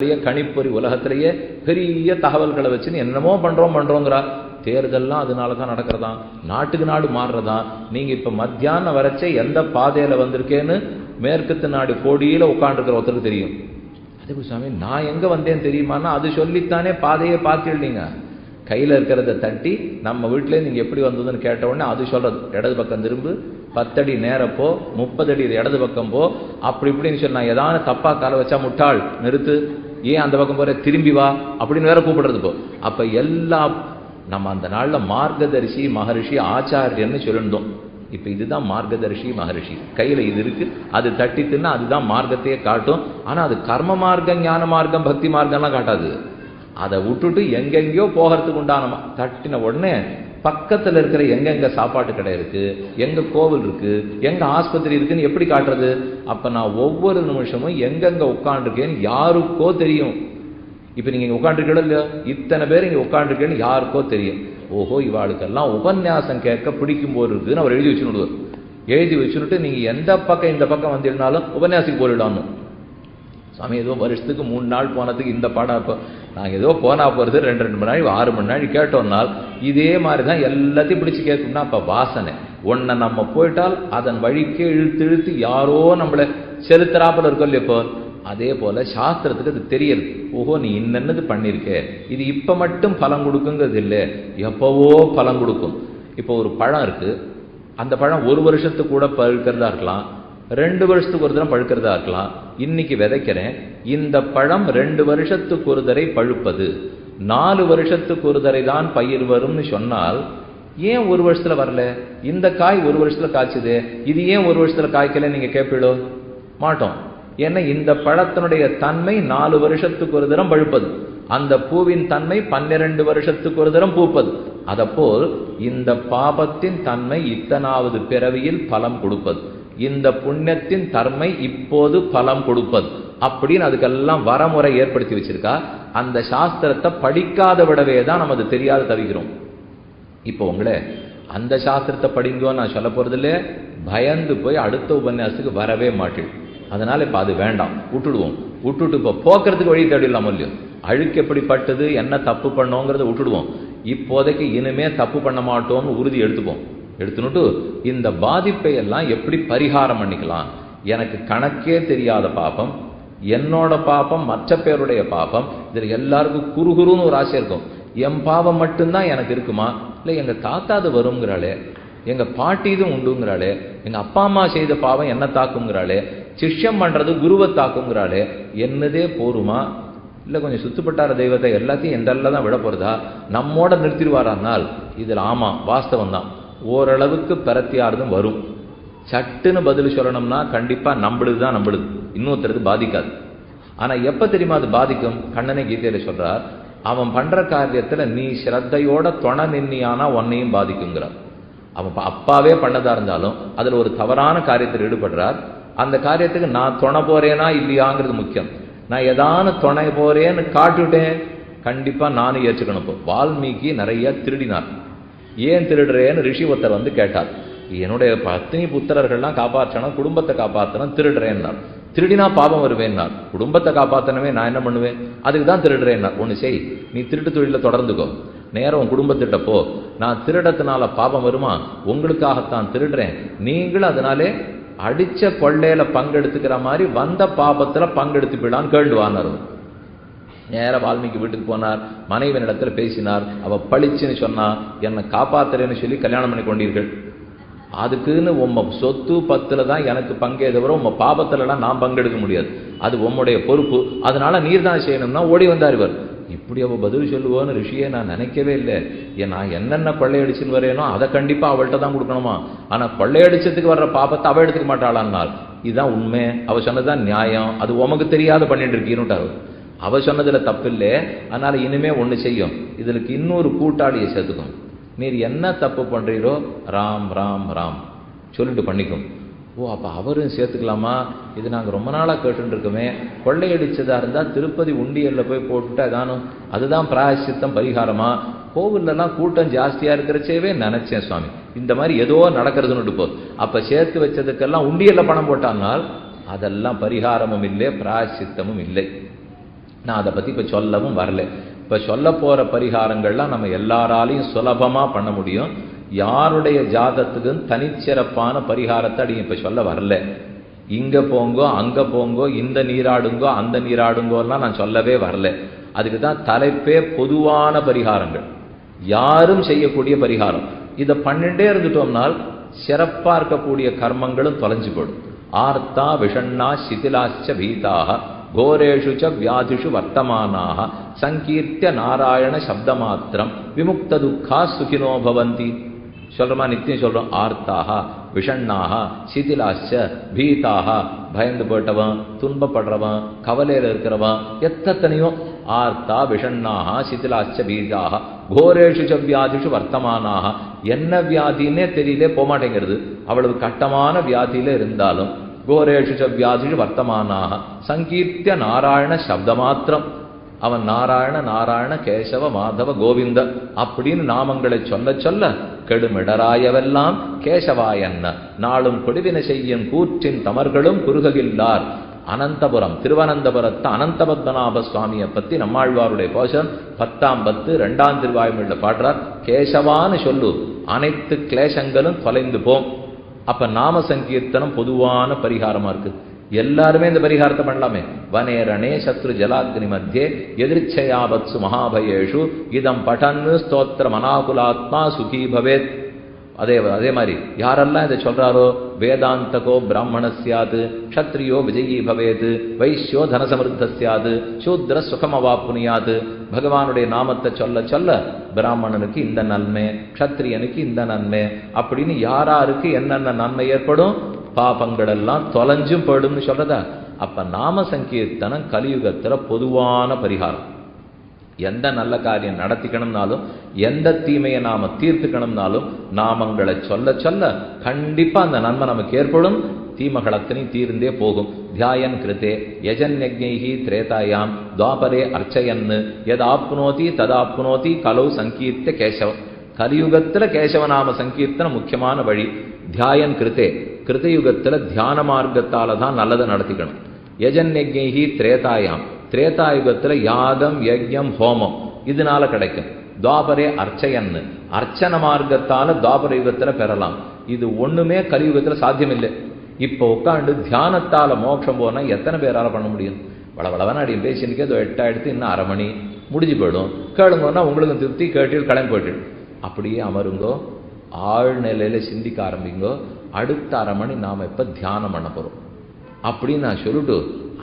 கணிப்பொறி உலகத்திலேயே பெரிய தகவல்களை வச்சுன்னு என்னமோ பண்றோங்கிறா. தேர்தல்லாம் அதனால தான் நடக்கிறதா, நாட்டுக்கு நாடு மாறுறதா. நீங்க இப்ப மத்தியானம் வரைச்சே எந்த பாதையில வந்திருக்கேன்னு மேற்கத்து நாடு கோடியில உட்காந்துருக்கிற ஒருத்தருக்கு தெரியும். அதே சாமி நான் எங்க வந்தேன்னு தெரியுமான்னா அது சொல்லித்தானே பாதையை பார்த்துடுறீங்க. கையில இருக்கிறத தட்டி நம்ம வீட்டிலே நீங்க எப்படி வந்ததுன்னு கேட்ட உடனே அது சொல்றது இடது பக்கம் திரும்பு, 10 அடி நேரப்போ, 30 அடி இடது பக்கம் போ, அப்படி இப்படின்னு சொன்னா ஏதாவது தப்பா கால வச்சா முட்டாள் நிறுத்து, ஏன் அந்த பக்கம் போற, திரும்பி வா அப்படின்னு வேற கூப்பிடுறது. போ அப்ப எல்லா நம்ம அந்த நாள்ல மார்கதர்ஷி மகரிஷி ஆச்சாரியன்னு சொல்லிருந்தோம். இப்ப இதுதான் மார்கதர்ஷி மகரிஷி. கையில இது இருக்கு, அது தட்டித்துன்னா அதுதான் மார்க்கத்தையே காட்டும். ஆனா அது கர்ம மார்க்கம், ஞான மார்க்கம், பக்தி மார்க்கம்லாம் காட்டாது. அதை விட்டுட்டு எங்கெங்கயோ போகிறதுக்கு உண்டான தட்டின உடனே பக்கத்துல இருக்கிற எங்கெங்க சாப்பாட்டு கடை இருக்கு, எங்க கோவில் இருக்கு, எங்க ஆஸ்பத்திரி இருக்குன்னு எப்படி காட்டுறது? அப்ப நான் ஒவ்வொரு நிமிஷமும் எங்கெங்க உட்காந்துருக்கேன்னு யாருக்கோ தெரியும். இப்ப நீங்க இங்க உட்காந்துருக்கீங்களோ இல்லையோ, இத்தனை பேர் இங்க உட்காந்துருக்கேன்னு யாருக்கோ தெரியும். ஓஹோ இவாளுக்கெல்லாம் உபன்யாசம் கேட்க பிடிக்கும் போது இருக்குன்னு அவர் எழுதி வச்சுடுவார். எழுதி வச்சுட்டு நீங்க எந்த பக்கம் இந்த பக்கம் வந்திருந்தாலும் உபன்யாசிக்கு போயிடணும். சாமி ஏதோ வருஷத்துக்கு 3 நாள் போனதுக்கு இந்த பாடம். இப்போ நாங்கள் ஏதோ போனா போகிறது 2 மணி நேரம் 6 மணி நேரம் கேட்டோம்னால் இதே மாதிரி தான் எல்லாத்தையும் பிடிச்சி கேட்கணும்னா அப்போ வாசனை ஒன்றை நம்ம போயிட்டால் அதன் வழிக்கே இழுத்து இழுத்து யாரோ நம்மளை செலுத்துறாப்புல இருக்கோம் இல்லையா. இப்போ அதே போல சாஸ்திரத்துக்கு அது தெரியல. ஓஹோ நீ இன்னது பண்ணியிருக்க, இது இப்போ மட்டும் பலம் கொடுக்குங்கிறது இல்லை, எப்பவோ பலம் கொடுக்கும். இப்போ ஒரு பழம் இருக்கு, அந்த பழம் 1 வருஷத்துக்கு கூட பழுக்கிறதா இருக்கலாம், 2 வருஷத்துக்கு ஒரு தரம் பழுக்கிறதா இருக்கலாம். இன்னைக்கு விதைக்கிறேன், இந்த பழம் 2 வருஷத்துக்கு ஒரு தடவை பழுப்பது, 4 வருஷத்துக்கு ஒரு தடவை தான் பயிர் வரும்னு சொன்னால் ஏன் 1 வருஷத்துல வரல? இந்த காய் 1 வருஷத்துல காய்ச்சுது, இது ஏன் 1 வருஷத்துல காய்க்கல நீங்க கேட்பீடோ மாட்டோம். ஏன்னா இந்த பழத்தினுடைய தன்மை 4 வருஷத்துக்கு ஒரு தரம் பழுப்பது, அந்த பூவின் தன்மை 12 வருஷத்துக்கு ஒரு தரம் பூப்பது. அதப்போல் இந்த பாபத்தின் தன்மை இத்தனாவது பிறவியில் பலம் கொடுப்பது, இந்த புண்ணியத்தின் தன்மை இப்போது பலம் கொடுப்பது அப்படின்னு அதுக்கெல்லாம் வரமுறை ஏற்படுத்தி வச்சிருக்கா. அந்த சாஸ்திரத்தை படிக்காத விடவே தான் நம்ம அது தெரியாத தவிக்கிறோம். இப்போ உங்களே அந்த சாஸ்திரத்தை படிங்கோ நான் சொல்ல போறதில்ல, பயந்து போய் அடுத்த உபன்யாசத்துக்கு வரவே மாட்டேன். அதனால இப்ப அது வேண்டாம், விட்டுடுவோம். விட்டுட்டு இப்போ போக்குறதுக்கு வழி தேடிடலாம் இல்லையோ. அழுக்கு எப்படிப்பட்டது, என்ன தப்பு பண்ணோங்கிறத விட்டுடுவோம். இப்போதைக்கு இனிமே தப்பு பண்ண மாட்டோம்னு உறுதி எடுத்துப்போம். எடுத்துனுட்டு இந்த பாதிப்பை எல்லாம் எப்படி பரிகாரம் பண்ணிக்கலாம். எனக்கு கணக்கே தெரியாத பாபம், என்னோட பாபம், மற்ற பேருடைய பாபம், இதுல எல்லாருக்கும் குறுகுறுன்னு ஒரு ஆசை இருக்கும். என் பாவம் மட்டும்தான் எனக்கு இருக்குமா, இல்லை எங்க தாத்தா அது வருங்கிறாளே, எங்க பாட்டி இதுவும் உண்டுங்கிறாளே, எங்க அப்பா அம்மா செய்த பாவம் என்ன தாக்குங்கிறாளே, சிஷ்யம் பண்றது குருவை தாக்குங்கிறாளே, என்னதே போருமா, இல்லை கொஞ்சம் சுத்துப்பட்டார தெய்வத்தை எல்லாத்தையும் எந்தல்ல தான் விட போறதா, நம்மோட நிறுத்திடுவாரானால் இதில் ஆமா வாஸ்தவம் தான். ஓரளவுக்கு பிரத்தியார்த்தம் வரும். சட்டுன்னு பதில் சொல்லணும்னா கண்டிப்பா நம்பளுதுதான் நம்பளுது, இன்னொருத்தருக்கு பாதிக்காது. ஆனா எப்ப தெரியுமா அது பாதிக்கும்? கண்ணனே கீதையில சொல்றார், அவன் பண்ற காரியத்துல நீ ஸ்ரத்தையோட துணை நின்னியானா உன்னையும் பாதிக்குங்கிறார். அவன் அப்பாவே பண்ணதா இருந்தாலும் அதுல ஒரு தவறான காரியத்தில் ஈடுபடுறார், அந்த காரியத்துக்கு நான் துணை போறேனா இல்லையாங்கிறது முக்கியம். நான் ஏதான துணை போறேன்னு காட்டுட்டேன், கண்டிப்பா நானும் ஏற்றுக்கணும். இப்போ வால்மீகி நிறைய திருடினார். ஏன் திருடுறேன்னு ரிஷி ஒருத்தர் வந்து கேட்டார். என்னுடைய பத்னி புத்திரர்கள்லாம் காப்பாற்றணும், குடும்பத்தை காப்பாற்றணும், திருடுறேன்னார். திருடினா பாபம் வருவேன்னார். குடும்பத்தை காப்பாற்றனவே நான் என்ன பண்ணுவேன், அதுக்கு தான் திருடுறேன்னார். ஒன்று செய், நீ திருட்டு தொழில தொடர்ந்துக்கோ, நேரம் உன் குடும்பத்திட்ட போ. நான் திருடத்தினால பாபம் வருமா, உங்களுக்காகத்தான் திருடுறேன், நீங்களும் அதனாலே அடிச்ச கொள்ளையில பங்கெடுத்துக்கிற மாதிரி வந்த பாபத்துல பங்கெடுத்துப்பிடான்னு கேள்வானார். நேர வால்மீகி வீட்டுக்கு போனார், மனைவி இடத்துல பேசினார். அவ பழிச்சுன்னு சொன்னா என்னை காப்பாத்துறேன்னு சொல்லி கல்யாணம் பண்ணி கொண்டீர்கள், அதுக்குன்னு உம்ம சொத்து பத்துல தான் எனக்கு பங்கே தவிர உம்ம பாபத்துலலாம் நான் பங்கெடுக்க முடியாது, அது உம்முடைய பொறுப்பு, அதனால நீர் தான் செய்யணும்னா ஓடி வந்தார் இவர். இப்படி அவ பதில் சொல்லுவோன்னு ரிஷியை நான் நினைக்கவே இல்லை. நான் என்னென்ன கொள்ளையடிச்சுன்னு வரேனோ அதை கண்டிப்பா அவள்கிட்ட தான் கொடுக்கணுமா, ஆனா கொள்ளையடிச்சதுக்கு வர்ற பாபத்தை அவ எடுத்துக்க மாட்டாளான்னால் இதுதான் உண்மை, அவ சொன்னதுதான் நியாயம், அது உமக்கு தெரியாத பண்ணிட்டு இருக்கீன்னுட்டாரு. அவ சொன்னதுல தப்பில்லை, அதனால இனிமே ஒண்ணு செய்யும், இதுக்கு இன்னொரு கூட்டாளியை சேர்த்துக்கும். நீர் என்ன தப்பு பண்றீரோ ராம் ராம் ராம் சொல்லிட்டு பண்ணிக்கும். ஓ அப்ப அவரும் சேர்த்துக்கலாமா, இது நாங்க ரொம்ப நாளா கேட்டு இருக்கோமே, கொள்ளையடிச்சதா இருந்தா திருப்பதி உண்டியல்ல போய் போட்டுட்டா ஏதானும் அதுதான் பிராயசித்தம் பரிகாரமா, கோவில்லாம் கூட்டம் ஜாஸ்தியா இருக்கிறச்சேவே நினைச்சேன் சுவாமி இந்த மாதிரி ஏதோ நடக்கிறதுன்னு போ. அப்ப சேர்த்து வச்சதுக்கெல்லாம் உண்டியல்ல பணம் போட்டானால் அதெல்லாம் பரிகாரமும் இல்லை பிராயசித்தமும் இல்லை. நான் அதை பற்றி இப்போ சொல்லவும் வரல. இப்போ சொல்ல போகிற பரிகாரங்கள்லாம் நம்ம எல்லாராலையும் சுலபமாக பண்ண முடியும். யாருடைய ஜாதத்துக்கும் தனிச்சிறப்பான பரிகாரத்தை அடி இப்போ சொல்ல வரல. இங்கே போங்கோ அங்கே போங்கோ, இந்த நீராடுங்கோ அந்த நீராடுங்கோலாம் நான் சொல்லவே வரல. அதுக்கு தான் தலைப்பே பொதுவான பரிகாரங்கள், யாரும் செய்யக்கூடிய பரிகாரம். இதை பண்ணிட்டே இருந்துட்டோம்னால் சிறப்பாக இருக்கக்கூடிய கர்மங்களும் தொலைஞ்சு போடும். ஆர்த்தா விஷண்ணா சிதிலாச்ச பீதாக கோரேஷு ச வியாதிஷு வர்த்தமானாக சங்கீர்த்திய நாராயண சப்தமாத்திரம் விமுக்த துக்கா சுகினோ பவந்தி. சொல்றமா, நித்தியம் சொல்றோம். ஆர்த்தாக விஷண்ணாக சிதிலாச்ச பீதாக, பயந்து போயிட்டவன், துன்பப்படுறவன், கவலையில் இருக்கிறவன், எத்தனையோ. ஆர்த்தா விஷண்ணாக சிதிலாச்ச பீதாக கோரேஷு ச வியாதிஷு வர்த்தமானாக. என்ன வியாதின்னே தெரியலே, போகமாட்டேங்கிறது. அவ்வளவு கட்டமான வியாதியில இருந்தாலும் கோரேஷு ச வியாதிஷு வர்த்தமானாக சங்கீர்த்திய நாராயண சப்தமாத்திரம். அவன் நாராயண நாராயண கேசவ மாதவ கோவிந்த அப்படின்னு நாமங்களை சொல்ல சொல்ல கெடுமிடராயவெல்லாம் கேசவாயன்ன நாளும் கொடிவின செய்யும் கூற்றின் தமர்களும் குறுககில்லார். அனந்தபுரம், திருவனந்தபுரத்து அனந்தபத்மநாப சுவாமியை பத்தி நம்மாழ்வாருடைய போஷன் 10ஆம் 10 2ஆம் திருவாய்மொழியில பாடுறார். கேசவான்னு சொல்லு, அனைத்து கிளேசங்களும் தொலைந்து போம். அப்ப நாம சங்கீர்த்தனம் பொதுவான பரிகாரமா இருக்கு. எல்லாருமே இந்த பரிகாரத்தை பண்ணலாமே. வனேரணே சத்ரு ஜலாக்னி மத்தியே எதிர்ச்சயாபத்சு மகாபயேஷு இதம் பட்டன்னு ஸ்தோத்திரம் அனாகுலாத்மா சுகி பவேத். அதே மாதிரி யாரெல்லாம் இதை சொல்றாரோ, வேதாந்தகோ பிராமணஸ்யாது, க்ஷத்ரியோ விஜயீ பவேது, வைஷ்யோ தனசமிருத்தஸ்யாது, சூத்ர சுகமவாப்புனியாது. பகவானுடைய நாமத்தை சொல்ல சொல்ல பிராமணனுக்கு இந்த நன்மை, க்ஷத்ரியனுக்கு இந்த நன்மை அப்படின்னு யாராருக்கு என்னென்ன நன்மை ஏற்படும், பாபங்கள் எல்லாம் தொலைஞ்சும் போயிடும்னு சொல்றதா. அப்ப நாம சங்கீர்த்தனம் கலியுகத்துல பொதுவான பரிகாரம். எந்த நல்ல காரியம் நடத்திக்கணும்னாலும், எந்த தீமையை நாம தீர்த்துக்கணும்னாலும் நாமங்களை சொல்ல சொல்ல கண்டிப்பா அந்த நன்மை நமக்கு ஏற்படும். தீமகளத்தினையும் தீர்ந்தே போகும். தியாயன் கிருத்தே யஜன்யஜ்ஞைஹி திரேதாயாம் துவாபரே அர்ச்சயன்னு எதாப்னோதி ததாப்னோதி கலௌ சங்கீர்த்த கேசவம். கலியுகத்துல கேசவநாம சங்கீர்த்தனம் முக்கியமான வழி. தியாயன் கிருத்தே, கிருத்தயுகத்துல தியான மார்க்கத்தால தான் நல்லதை நடத்திக்கணும். யஜன்யஜ்ஞைஹி திரேதாயாம், திரேதாயுகத்துல யாகம் யஜ்யம் ஹோமம் இதனால கிடைக்கும். துவாபரே அர்ச்சயன்னு, அர்ச்சன மார்க்கத்தால துவாபர யுகத்துல பெறலாம். இது ஒண்ணுமே கலியுகத்துல சாத்தியம் இல்லை. இப்போ உட்காந்து தியானத்தால மோட்சம் போனா எத்தனை பேரால பண்ண முடியும்? வளவளவன அடி பேசினுக்கே ஏதோ 8 எடுத்து இன்னும் 1/2 மணி முடிஞ்சு போயிடும். கேளுங்கன்னா உங்களுக்கும் திருப்தி, கேட்டு கிளம்பி போயிட்டு அப்படியே அமருங்கோ, ஆழ்நிலையில சிந்திக்க ஆரம்பிங்கோ. அடுத்த 1/2 மணி நாம இப்ப தியானம் பண்ண போறோம் அப்படின்னு நான் சொல்லிட்டு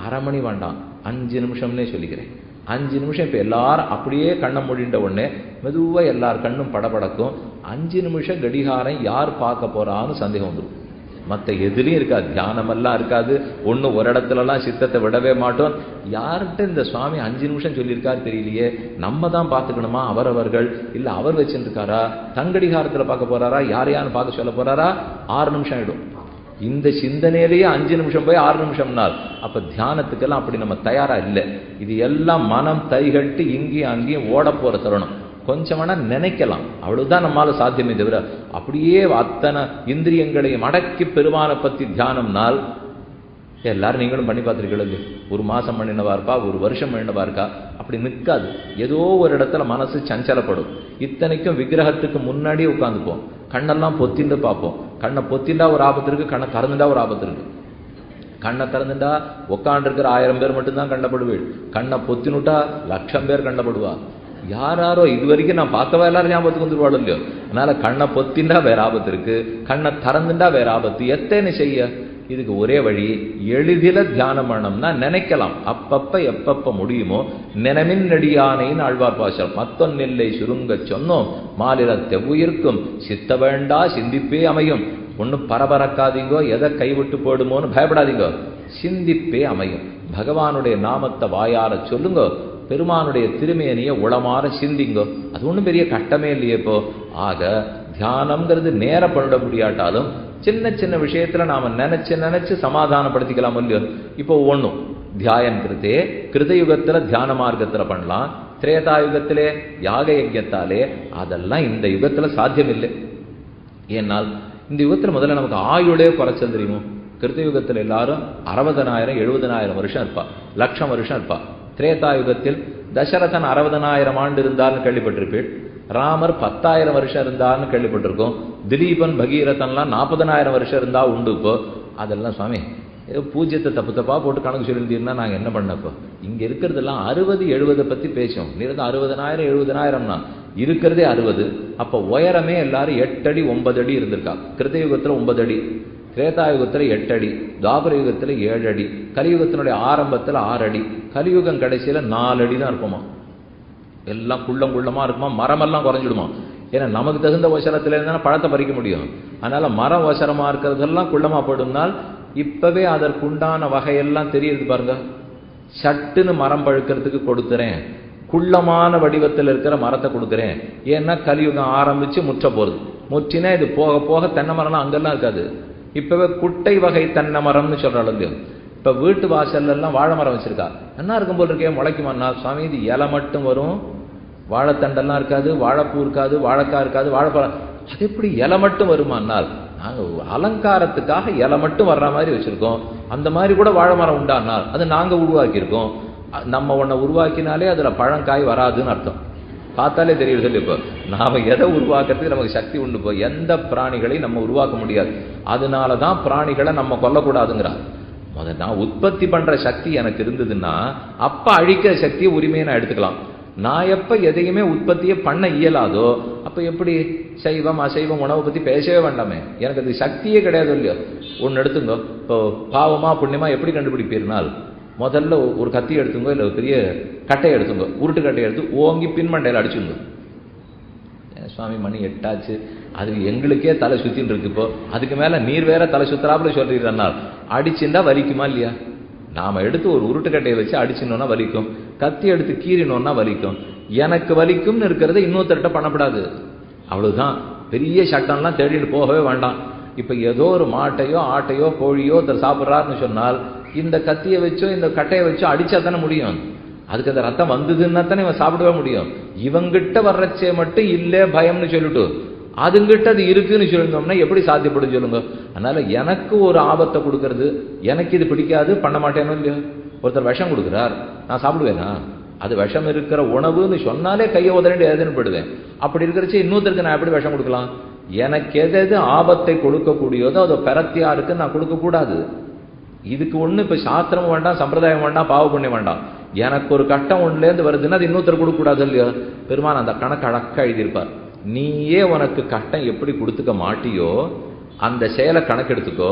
1/2 மணி வேண்டாம், 5 நிமிஷம்னே சொல்லிக்கிறேன். 5 நிமிஷம் இப்ப எல்லாரும் அப்படியே கண்ணை மூடின்ற உடனே மெதுவா எல்லார் கண்ணும் படபடக்கும். 5 நிமிஷம் கடிகாரம் யார் பார்க்க போறான்னு சந்தேகம் வந்துடும். மற்ற எதுலையும் இருக்காது, தியானமெல்லாம் இருக்காது. ஒன்று ஒரு இடத்துலலாம் சித்தத்தை விடவே மாட்டோம். யார்கிட்ட இந்த சுவாமி 5 நிமிஷம் சொல்லியிருக்காரு தெரியலையே, நம்ம தான் பார்த்துக்கணுமா அவரவர்கள், இல்லை அவர் வச்சுருக்காரா, தங்கடிகாரத்தில் பார்க்க போறாரா, யாரையான்னு பார்க்க சொல்ல போறாரா, 6 நிமிஷம் ஆயிடும். இந்த சிந்தனையிலேயே 5 நிமிஷம் போய் 6 நிமிஷம்னால் அப்ப தியானத்துக்கெல்லாம் அப்படி நம்ம தயாரா இல்லை. இது எல்லாம் மனம் தைகட்டு இங்கேயும் அங்கேயும் ஓட போற தருணம். கொஞ்சம் வேணா நினைக்கலாம், அவ்வளவுதான் நம்மளால சாத்தியமே தவிர அப்படியே அத்தனை இந்திரியங்களையும் அடக்கி பெருமானை பத்தி தியானம்னால் எல்லாரும் நீங்களும் பண்ணி பார்த்துருக்கீங்க. 1 மாசம் பண்ணினவா இருப்பா, 1 வருஷம் பண்ணினவா இருக்கா, அப்படி நிற்காது. ஏதோ ஒரு இடத்துல மனசு சஞ்சலப்படும். இத்தனைக்கும் விக்கிரகத்துக்கு முன்னாடியே உட்காந்துப்போம், கண்ணெல்லாம் பொத்திண்டு பார்ப்போம். கண்ணை பொத்திண்டா ஒரு ஆபத்து இருக்கு, கண்ணை திறந்துட்டா ஒரு ஆபத்து இருக்கு. கண்ணை திறந்துட்டா உட்காண்டிருக்கிற 1000 பேர் மட்டும்தான் கண்டப்படுவீள். கண்ணை பொத்தினுட்டா 1,00,000 பேர் கண்டப்படுவா. யாரோ இது வரைக்கும் நான் பார்க்கவா எல்லாரும் ஞாபகத்துக்கு வந்துருவாள் இல்லையோ. அதனால கண்ணை பொத்திண்டா வேற ஆபத்து இருக்கு, கண்ணை திறந்துட்டா வேற ஆபத்து. எத்தனை செய்ய? இதுக்கு ஒரே வழி, எளிதில தியானம் பண்ணணும்னா நினைக்கலாம். அப்பப்ப எப்பப்ப முடியுமோ நினைமின் நெடியானைன்னு ஆழ்வார் பாசம். மத்தொன்னில்லை சுருங்க சொன்னோம் மாலிரத்தை உயிர்க்கும் சித்த வேண்டா சிந்திப்பே அமையும். ஒன்னும் பரபரக்காதீங்கோ, எதை கைவிட்டு போடுமோன்னு பயப்படாதீங்கோ, சிந்திப்பே அமையும். பகவானுடைய நாமத்தை வாயார சொல்லுங்க, பெருமானுடைய திருமேனிய உளமாற சிந்திங்கோ. அது ஒன்றும் பெரிய கட்டமே இல்லையே. இப்போ ஆக தியானம்ங்கிறது நேர பண்ணிட முடியாட்டாலும் சின்ன சின்ன விஷயத்துல நாம நினைச்சு சமாதானப்படுத்திக்கலாம் இல்லையோ. இப்போ ஒண்ணும் தியாயன் கிருத்தே, கிருதயுகத்துல தியான மார்க்கத்துல பண்ணலாம், திரேதாயுகத்திலே யாக யஜ்ஞத்தாலே. அதெல்லாம் இந்த யுகத்துல சாத்தியம் இல்லை. ஏன்னால் இந்த யுகத்துல முதல்ல நமக்கு ஆயுளே குறைச்சல் தெரியுமோ. கிருத்தயுகத்துல எல்லாரும் 60,000 70,000 வருஷம் இருப்பா, 1,00,000 வருஷம் இருப்பா. திரேதாயுகத்தில் தசரதன் 60,000 ஆண்டு இருந்தார்னு கேள்விப்பட்டிருப்பீள். ராமர் 10,000 வருஷம் இருந்தார்னு கேள்விப்பட்டிருக்கோம். திலீபன் பகீரதன்லாம் 40,000 வருஷம் இருந்தா உண்டு. இப்போ அதெல்லாம் சுவாமி ஏதோ பூஜ்யத்தை தப்பு தப்பா போட்டு கணக்கு சொல்லியிருந்தீங்கன்னா நாங்கள் என்ன பண்ணப்போ? இங்கே இருக்கிறதெல்லாம் 60-70 பற்றி பேசும். நீ வந்து 60,000-70,000னா இருக்கிறதே 60. அப்போ உயரமே எல்லாரும் 8 அடி 9 அடி இருந்திருக்கா. கிருத்தயுகத்தில் 9 அடி, திரேதாயுகத்தில் 8 அடி, துவாபர யுகத்தில் 7 அடி, கலியுகத்தினுடைய ஆரம்பத்தில் 6 அடி, கலியுகம் கடைசியில் 4 அடி தான் இருப்போமா. எல்லாம் குள்ளமா இருக்குமா. மரமெல்லாம் குறைஞ்சிடுமா. ஏன்னா நமக்கு தகுந்த வசரத்துல இருந்தாலும் பழத்தை பறிக்க முடியும். அதனால மரம் வசரமா இருக்கிறதெல்லாம் குள்ளமா போயிடும்னால் இப்பவே அதற்குண்டான வகையெல்லாம் தெரியுது பாருங்க. சட்டுன்னு மரம் பழுக்கிறதுக்கு கொடுத்துறேன், குள்ளமான வடிவத்தில் இருக்கிற மரத்தை கொடுக்குறேன். ஏன்னா கலியுகம் ஆரம்பிச்சு முற்ற போறது. முற்றினா இது போக போக தென்னை மரம்லாம் அங்கெல்லாம் இருக்காது. இப்பவே குட்டை வகை தென்னை மரம்னு சொல்ற அளவுக்கு இப்ப வீட்டு வாசல்ல எல்லாம் வாழை மரம் வச்சிருக்கா. என்ன இருக்கும் போல் இருக்கே, முளைக்குமாண்ணா? சுவாமி இது இலை மட்டும் வரும், வாழைத்தண்டெல்லாம் இருக்காது, வாழைப்பூ இருக்காது, வாழைக்காய் இருக்காது, வாழைப்பழம். அது எப்படி இலை மட்டும் வருமானால்? நாங்கள் அலங்காரத்துக்காக இலை மட்டும் வர்ற மாதிரி வச்சிருக்கோம். அந்த மாதிரி கூட வாழை மரம் உண்டானால் அது நாங்கள் உருவாக்கியிருக்கோம். நம்ம ஒன்றை உருவாக்கினாலே அதில் பழங்காய் வராதுன்னு அர்த்தம். பார்த்தாலே தெரியுது இல்லை. இப்போ நாம் எதை உருவாக்குறதுக்கு நமக்கு சக்தி உண்டு. இப்போ எந்த பிராணிகளையும் நம்ம உருவாக்க முடியாது. அதனால தான் பிராணிகளை நம்ம கொல்லக்கூடாதுங்கிறார். முதல்ல நான் உற்பத்தி பண்ற சக்தி எனக்கு இருந்ததுன்னா அப்ப அழிக்கிற சக்தியை உரிமையை நான் எடுத்துக்கலாம். நான் எப்ப எதையுமே உற்பத்தியை பண்ண இயலாதோ அப்ப எப்படி சைவம் அசைவம் உணவை பத்தி பேசவே வேண்டாமே. எனக்கு அது சக்தியே கிடையாது இல்லையோ. ஒன்று எடுத்துங்க, இப்போ பாவமா புண்ணியமா எப்படி கண்டுபிடிப்பீர்னால் முதல்ல ஒரு கத்தி எடுத்துங்க, இல்லை ஒரு பெரிய கட்டையை எடுத்துங்க, உருட்டு கட்டையை எடுத்து ஓங்கி பின்மண்டையில் அடிச்சுங்க. சுவாமி மணி 8 ஆச்சு, அது எங்களுக்கே தலை சுத்தின்னு இருக்கு. இப்போ அதுக்கு மேல நீர் வேற தலை சுத்தராப்புல சொல்றீங்கன்னால் அடிச்சுட்டா வலிக்குமா இல்லையா? நாம எடுத்து ஒரு உருட்டுக்கட்டையை வச்சு அடிச்சினோன்னா வலிக்கும், கத்தி எடுத்து கீறினோன்னா வலிக்கும். எனக்கு வலிக்கும்னு இருக்கிறத இன்னொருத்தர்கிட்ட பண்ணப்படாது. அவ்வளவுதான். பெரிய சட்டம்லாம் தேடிட்டு போகவே வேண்டாம். இப்ப ஏதோ ஒரு மாட்டையோ ஆட்டையோ கோழியோ ஒருத்தர் சாப்பிட்றாருன்னு சொன்னால் இந்த கத்தியை வச்சோ இந்த கட்டையை வச்சோ அடிச்சா தானே முடியும். அதுக்கு அந்த ரத்தம் வந்ததுன்னா தானே இவன் சாப்பிடவே முடியும். இவங்கிட்ட வர்றச்சே மட்டும் இல்லை பயம்னு சொல்லிட்டு அதுங்கிட்ட அது இருக்குன்னு சொல்லிட்டோம்னா எப்படி சாத்தியப்படும் சொல்லுங்க. அதனால எனக்கு ஒரு ஆபத்தை கொடுக்கறது, எனக்கு இது பிடிக்காது பண்ண மாட்டேனோ இல்லையோ. ஒருத்தர் விஷம் கொடுக்குறார், நான் சாப்பிடுவேனா? அது விஷம் இருக்கிற உணவுன்னு சொன்னாலே கையை உதறிட்டு எதுன்னு போயிடுவேன். அப்படி இருக்கிறச்சு இன்னொருத்தருக்கு நான் எப்படி விஷம் கொடுக்கலாம்? எனக்கு எது ஆபத்தை கொடுக்கக்கூடியதோ அதை பெறத்தியாருக்கு நான் கொடுக்கக்கூடாது. இதுக்கு ஒண்ணு இப்ப சாஸ்திரம் வேண்டாம், சம்பிரதாயம் வேண்டாம், பாவ புண்ணியம் வேண்டாம். எனக்கு ஒரு கட்டம் ஒன்றுலேருந்து வருதுன்னா அது இன்னொருத்தர் கொடுக்க கூடாது இல்லையோ. பெருமான் அந்த கணக்கு அழக்கா எழுதியிருப்பார். நீயே உனக்கு கட்டம் எப்படி கொடுத்துக்க மாட்டியோ அந்த செயலை கணக்கெடுத்துக்கோ.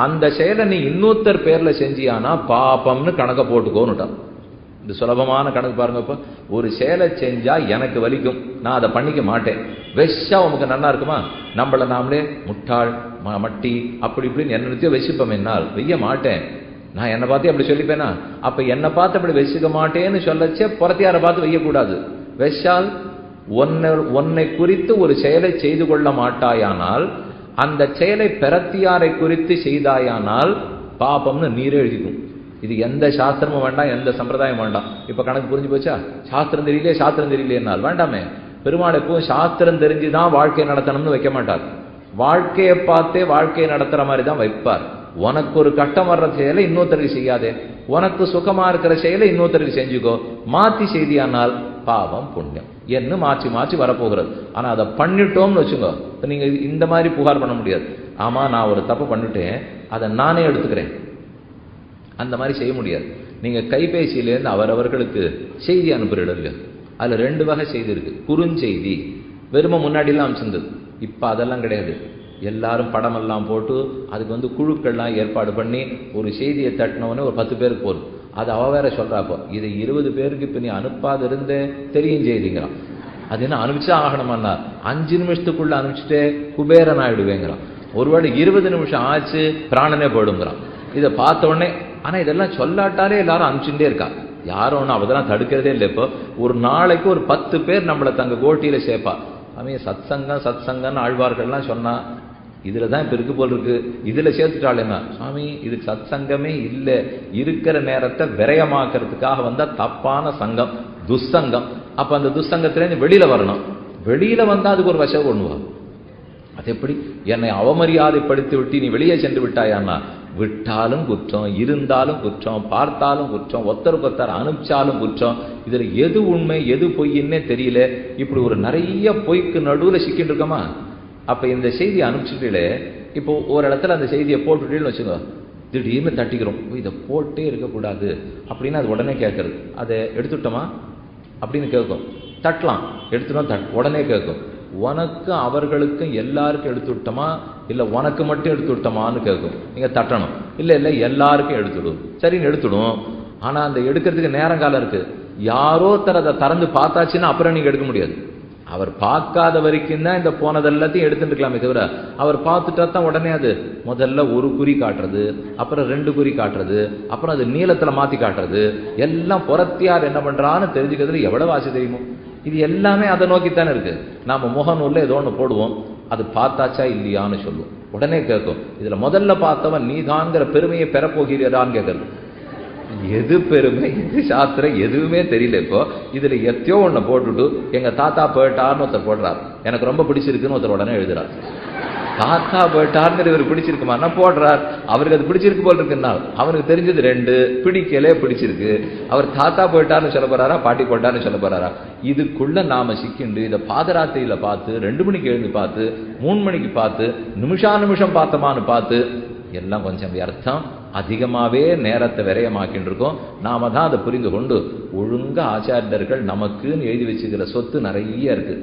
அந்த செயலை நீ இன்னொருத்தர் பேர்ல செஞ்சியானா பாபம்னு கணக்கை போட்டுக்கோன்னுட்டான். இந்த சுலபமான கணக்கு பாருங்க. இப்போ ஒரு செயலை செஞ்சா எனக்கு வலிக்கும், நான் அதை பண்ணிக்க மாட்டேன். வெஷா உனக்கு நல்லா இருக்குமா? நம்மள நாமளே முட்டாள் மட்டி அப்படி இப்படின்னு என்னத்தையோ வெசிப்போம். என்னால் வெய்ய மாட்டேன், நான் என்னை பார்த்து அப்படி சொல்லிப்பேனா? அப்ப என்னை பார்த்து அப்படி வெசிக்க மாட்டேன்னு சொல்லச்சே புறத்தியாரை பார்த்து வெய்யக்கூடாது. வெஷால் உன்னை குறித்து ஒரு செயலை செய்து கொள்ள மாட்டாயானால், அந்த செயலை பெறத்தியாரை குறித்து செய்தாயானால் பாபம்னு நீரே எழுதிக்கும். இது எந்த சாஸ்திரமும் வேண்டாம், எந்த சம்பிரதாயம் வேண்டாம். இப்ப கணக்கு புரிஞ்சு போச்சா? சாஸ்திரம் தெரியலையே சாஸ்திரம் தெரியலையேனால் வேண்டாமே. பெருமாள் எப்பவும் சாஸ்திரம் தெரிஞ்சுதான் வாழ்க்கை நடத்தணும்னு வைக்க மாட்டார். வாழ்க்கையை பார்த்தே வாழ்க்கையை நடத்துற மாதிரி தான் வைப்பார். உனக்கு ஒரு கட்டம் வர்ற செயலை இன்னொருத்தருக்கு செய்யாதே, உனக்கு சுகமா இருக்கிற செயலை இன்னொருத்தருக்கு செஞ்சுக்கோ. மாத்தி செய்தியானால் பாவம் புண்ணியம் என்ன மாற்றி மாற்றி வரப்போகிறது. ஆனா அதை பண்ணிட்டோம்னு வச்சுக்கோ, நீங்க இந்த மாதிரி புகார் பண்ண முடியாது. ஆமா நான் ஒரு தப்பு பண்ணிட்டேன், அதை நானே எடுத்துக்கிறேன், அந்த மாதிரி செய்ய முடியாது. நீங்க கைபேசியிலேருந்து அவரவர்களுக்கு செய்தி அனுப்புறீங்க. அதுல 2 வகை செய்தி இருக்கு. குறுஞ்செய்தி வெறும முன்னாடிலாம் அமைச்சிருந்தது, இப்ப அதெல்லாம் கிடையாது. எல்லாரும் படமெல்லாம் போட்டு அதுக்கு குழுக்கள்லாம் ஏற்பாடு பண்ணி ஒரு செய்தியை தட்டினவொடனே ஒரு 10 பேருக்கு போதும். அது அவ வேற சொல்றாப்போ, இதை 20 பேருக்கு இப்ப நீ அனுப்பாது இருந்தே தெரியும் செய்திங்கிறான். அது என்ன அனுப்பிச்சா ஆகணுமான்னா 5 நிமிஷத்துக்குள்ள அனுப்பிச்சுட்டே குபேரன் ஆயிடுவேங்கிறான். ஒருவேளை 20 நிமிஷம் ஆச்சு பிராணனே போயிடுங்கிறான். இதை பார்த்த உடனே ஆனா இதெல்லாம் சொல்லாட்டாலே எல்லாரும் அனுப்பிச்சுட்டே இருக்கா. யாரும் ஒன்றும் அவதெல்லாம் தடுக்கிறதே இல்லை. இப்போ ஒரு நாளைக்கு ஒரு 10 பேர் நம்மளை தங்க கோட்டியில சேர்ப்பா. அவன் சத்சங்கம் சத்சங்கம்னு ஆழ்வார்கள்லாம் சொன்னா இதுல தான் இப்ப இருக்கு போல் இருக்கு, இதுல சேர்த்துட்டாளேன்னா சுவாமி இதுக்கு சத்சங்கமே இல்லை, இருக்கிற நேரத்தை விரயமாக்குறதுக்காக வந்தா தப்பான சங்கம், துஸ்சங்கம். அப்ப அந்த துஸ்சங்கத்திலேருந்து வெளியில வரணும். வெளியில வந்தா அதுக்கு ஒரு வசம் கொண்டுவா. அது எப்படி? என்னை அவமரியாதைப்படுத்தி விட்டு நீ வெளியே சென்று விட்டாயான்னா விட்டாலும் குற்றம், இருந்தாலும் குற்றம், பார்த்தாலும் குற்றம், ஒருத்தருக்கு அனுப்பிச்சாலும் குற்றம். இதுல எது உண்மை எது பொய்ன்னே தெரியல. இப்படி ஒரு நிறைய பொய்க்கு நடுவில் சிக்கிட்டு இருக்கோமா? அப்ப இந்த செய்தியை அனுப்பிச்சுட்டே இப்போ ஒரு இடத்துல அந்த செய்தியை போட்டுட்டேன்னு வச்சுக்கோ, திடீர்னு தட்டிக்கிறோம், இதை போட்டே இருக்கக்கூடாது அப்படின்னு அது உடனே கேட்கறது. அதை எடுத்துட்டோமா அப்படின்னு கேட்கும். தட்டலாம், எடுத்துட்டோம் உடனே கேட்கும், உனக்கு அவர்களுக்கும் எல்லாருக்கும் எடுத்து விட்டோமா இல்லை உனக்கு மட்டும் எடுத்து விட்டோமான்னு கேட்கும். நீங்கள் தட்டணும். இல்லை இல்லை எல்லாருக்கும் எடுத்துடும். சரின்னு எடுத்துடும். ஆனால் அந்த எடுக்கிறதுக்கு நேரங்காலம் இருக்குது. யாரோ அதை திறந்து பார்த்தாச்சுன்னா அப்புறம் நீங்கள் எடுக்க முடியாது. அவர் பார்க்காத வரைக்கும் தான் இந்த போனது எல்லாத்தையும் எடுத்துட்டு இருக்கலாமே தவிர, அவர் பார்த்துட்டா தான் உடனே அது முதல்ல ஒரு குறி காட்டுறது, அப்புறம் 2 குறி காட்டுறது, அப்புறம் அது நீளத்தில் மாற்றி காட்டுறது, எல்லாம் புறத்தியார் என்ன பண்ணுறான்னு தெரிஞ்சுக்கிறதுல எவ்வளவு ஆசை தெரியுமோ. இது எல்லாமே அதை நோக்கித்தானே இருக்கு. நாம முகநூல்ல ஏதோ ஒன்று போடுவோம், அது பார்த்தாச்சா இல்லையான்னு சொல்லுவோம். உடனே கேட்கும், இதுல முதல்ல பார்த்தவன் நீதான்ங்கிற பெருமையை பெறப்போகிறான்னு கேட்கறது. எது பெருமை எது சாஸ்திரம் எதுவுமே தெரியல. இப்போ இதுல எத்தையோ ஒண்ணு போட்டுட்டு எங்க தாத்தா போயிட்டார்னு ஒருத்தர் போடுறார், எனக்கு ரொம்ப பிடிச்சிருக்குன்னு ஒருத்தர் உடனே எழுதுறார். தாத்தா போயிட்டார்னு இவர் பிடிச்சிருக்குமானா போடுறார். அவருக்கு அது பிடிச்சிருக்கு போல் இருக்குன்னா அவனுக்கு தெரிஞ்சது 2, பிடிக்கலே பிடிச்சிருக்கு. அவர் தாத்தா போயிட்டார்னு சொல்ல போறாரா பாட்டி போயிட்டார்னு சொல்ல போறாரா? இதுக்குள்ள நாம சிக்கிண்டு இதை பாதராத்திரியில பார்த்து 2 மணிக்கு எழுந்து பார்த்து 3 மணிக்கு பார்த்து நிமிஷம் பார்த்தமானு பார்த்து எல்லாம் கொஞ்சம் வியர்த்தம். அதிகமாகவே நேரத்தை விரயமாக்கின்னு இருக்கோம். நாம தான் அதை புரிந்து கொண்டு ஒழுங்கா ஆச்சாரியர்கள் நமக்குன்னு எழுதி வச்சுக்கிற சொத்து நிறைய இருக்கு.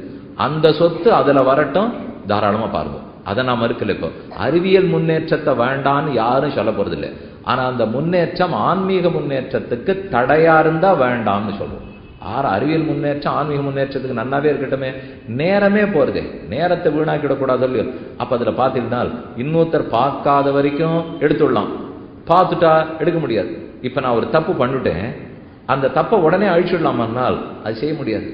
அந்த சொத்து அதுல வரட்டும், தாராளமா பாருங்க. அதை நாம இருக்கல. இப்போ அறிவியல் முன்னேற்றத்தை வேண்டான்னு யாரும் சொல்ல போறது இல்லை. ஆனா அந்த முன்னேற்றம் ஆன்மீக முன்னேற்றத்துக்கு தடையா இருந்தா வேண்டாம்னு சொல்லுவோம். அறிவியல் முன்னேற்றம் ஆன்மீக முன்னேற்றத்துக்கு நன்னாவே இருக்கட்டுமே. நேரமே போறதே, நேரத்தை வீணாக்கிடக்கூடாது இல்லையோ. அப்ப அதுல பார்த்துக்கிட்டால் இன்னொருத்தர் பார்க்காத வரைக்கும் எடுத்துடலாம், பார்த்துட்டா எடுக்க முடியாது. இப்ப நான் ஒரு தப்பு பண்ணிட்டேன், அந்த தப்பை உடனே அழிச்சுடலாமான்னால் அது செய்ய முடியாது.